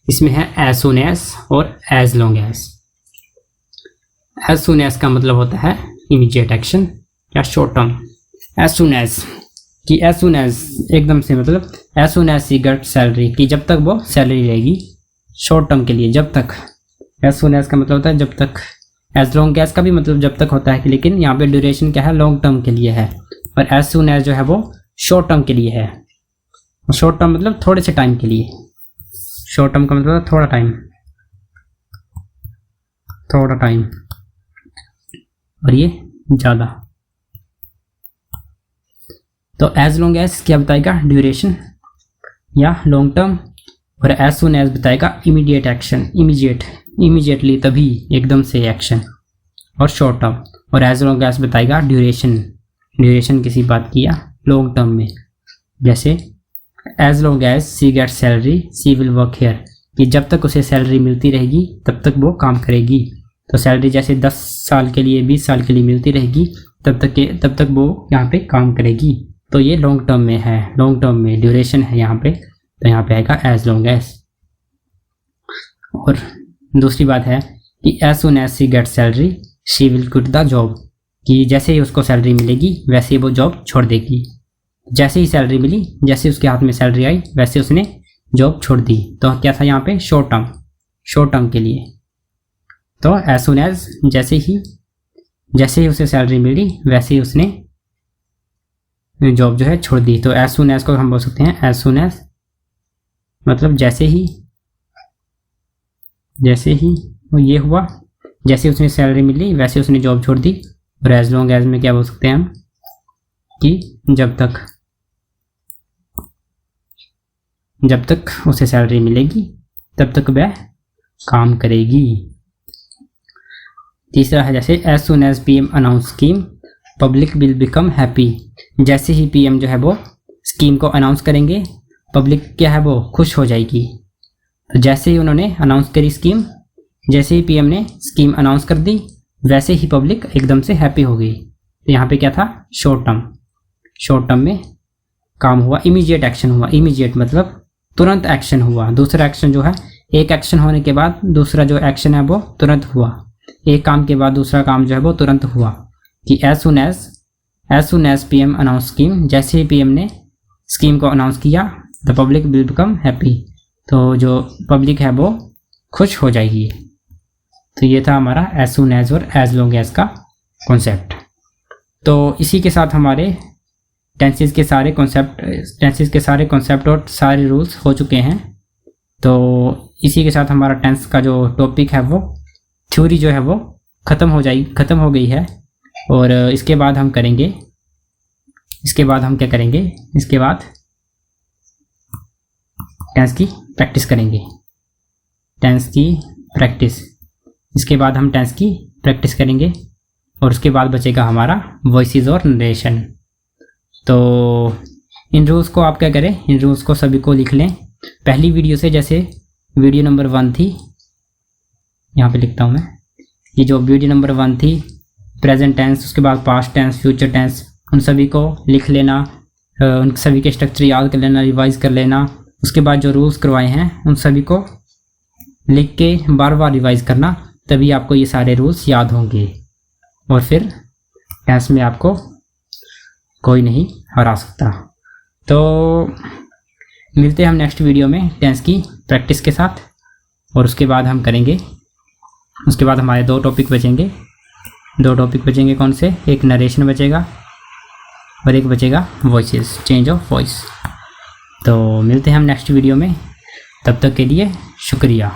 इसमें है एज सुन एज और as long as. As soon as का मतलब होता है इमीडिएट एक्शन या short term. As soon as कि एज सुन एज एकदम से, मतलब as soon as she get salary कि जब तक वो सैलरी रहेगी, शॉर्ट टर्म के लिए जब तक। एज सुन एज का मतलब होता है जब तक। एज लॉन्ग एज का भी मतलब जब तक होता है कि, लेकिन यहाँ पे ड्यूरेशन क्या है, लॉन्ग टर्म के लिए है। और एज सुन एज जो है वो शॉर्ट टर्म के लिए है। शॉर्ट टर्म मतलब थोड़े से टाइम के लिए। शॉर्ट टर्म का मतलब थोड़ा टाइम, थोड़ा टाइम, और ये ज़्यादा। तो एज लॉन्ग एज क्या बताएगा, ड्यूरेशन या लॉन्ग टर्म। और एज सुन एज बताएगा इमीडिएट एक्शन, इमीडिएटली, तभी, एकदम से एक्शन और शॉर्ट टर्म। और एज लॉन्ग एज बताएगा ड्यूरेशन किसी बात की या लॉन्ग टर्म में। जैसे as long as she get salary she will work here कि जब तक उसे सैलरी मिलती रहेगी तब तक वो काम करेगी। तो सैलरी जैसे 10 साल के लिए, 20 साल के लिए मिलती रहेगी, तब तक वो यहाँ पे काम करेगी। तो ये लॉन्ग टर्म में है, लॉन्ग टर्म में ड्यूरेशन है यहाँ पे। तो यहाँ पे आएगा एज लॉन्ग एज। और दूसरी बात है कि as soon as she get salary she will quit the job कि जैसे ही उसको सैलरी मिलेगी वैसे ही वो जॉब छोड़ देगी। जैसे ही सैलरी मिली, जैसे उसके हाथ में सैलरी आई, वैसे उसने जॉब छोड़ दी। तो क्या था यहाँ पे, शॉर्ट टर्म के लिए। तो एज सुन एज जैसे ही उसे सैलरी मिली वैसे ही उसने जॉब जो है छोड़ दी। तो एज सुन एज को हम बोल सकते हैं एज सुन एज मतलब जैसे ही ये हुआ, जैसे उसने सैलरी मिली वैसे उसने जॉब छोड़ दी। और एज लॉन्ग एज में क्या बोल सकते हैं हम कि जब तक उसे सैलरी मिलेगी तब तक वह काम करेगी। तीसरा है जैसे as soon as PM announce scheme public will become happy. जैसे ही पीएम जो है वो स्कीम को अनाउंस करेंगे, पब्लिक क्या है वो खुश हो जाएगी। तो जैसे ही उन्होंने अनाउंस करी स्कीम, जैसे ही पीएम ने स्कीम अनाउंस कर दी, वैसे ही पब्लिक एकदम से हैप्पी हो गई। तो यहाँ पे क्या था, शॉर्ट टर्म में काम हुआ, इमीडिएट एक्शन हुआ। इमीडिएट मतलब तुरंत एक्शन हुआ। दूसरा एक्शन जो है, एक एक्शन होने के बाद दूसरा जो एक्शन है वो तुरंत हुआ। एक काम के बाद दूसरा काम जो है वो तुरंत हुआ। कि as soon as PM announce scheme, जैसे ही पीएम ने स्कीम को अनाउंस किया, the public will become happy, तो जो पब्लिक है वो खुश हो जाएगी। तो ये था हमारा एज सुन एज और एज लॉन्ग एज का कॉन्सेप्ट। तो इसी के साथ हमारे टेंसेस के सारे कॉन्सेप्ट और सारे रूल्स हो चुके हैं। तो इसी के साथ हमारा टेंस का जो टॉपिक है वो थ्योरी जो है वो ख़त्म हो गई है। और इसके बाद हम क्या करेंगे, इसके बाद टेंस की प्रैक्टिस करेंगे। इसके बाद हम टेंस की प्रैक्टिस करेंगे और उसके बाद बचेगा हमारा वॉइसेस और नरेशन। तो इन रूल्स को आप क्या करें, इन रूल्स को सभी को लिख लें पहली वीडियो से। जैसे वीडियो नंबर 1 थी, यहाँ पे लिखता हूँ मैं, ये जो वीडियो नंबर 1 थी, प्रेजेंट टेंस, उसके बाद पास्ट टेंस, फ्यूचर टेंस, उन सभी को लिख लेना, उन सभी के स्ट्रक्चर याद कर लेना, रिवाइज कर लेना। उसके बाद जो रूल्स करवाए हैं उन सभी को लिख के बार बार रिवाइज करना, तभी आपको ये सारे रूल्स याद होंगे और फिर टेंस में आपको कोई नहीं हरा सकता। तो मिलते हैं हम नेक्स्ट वीडियो में टेंस की प्रैक्टिस के साथ। और उसके बाद हम करेंगे, उसके बाद हमारे 2 टॉपिक बचेंगे। कौन से, एक नरेशन बचेगा और एक बचेगा वॉइसेस, चेंज ऑफ वॉइस। तो मिलते हैं हम नेक्स्ट वीडियो में, तब तक के लिए शुक्रिया।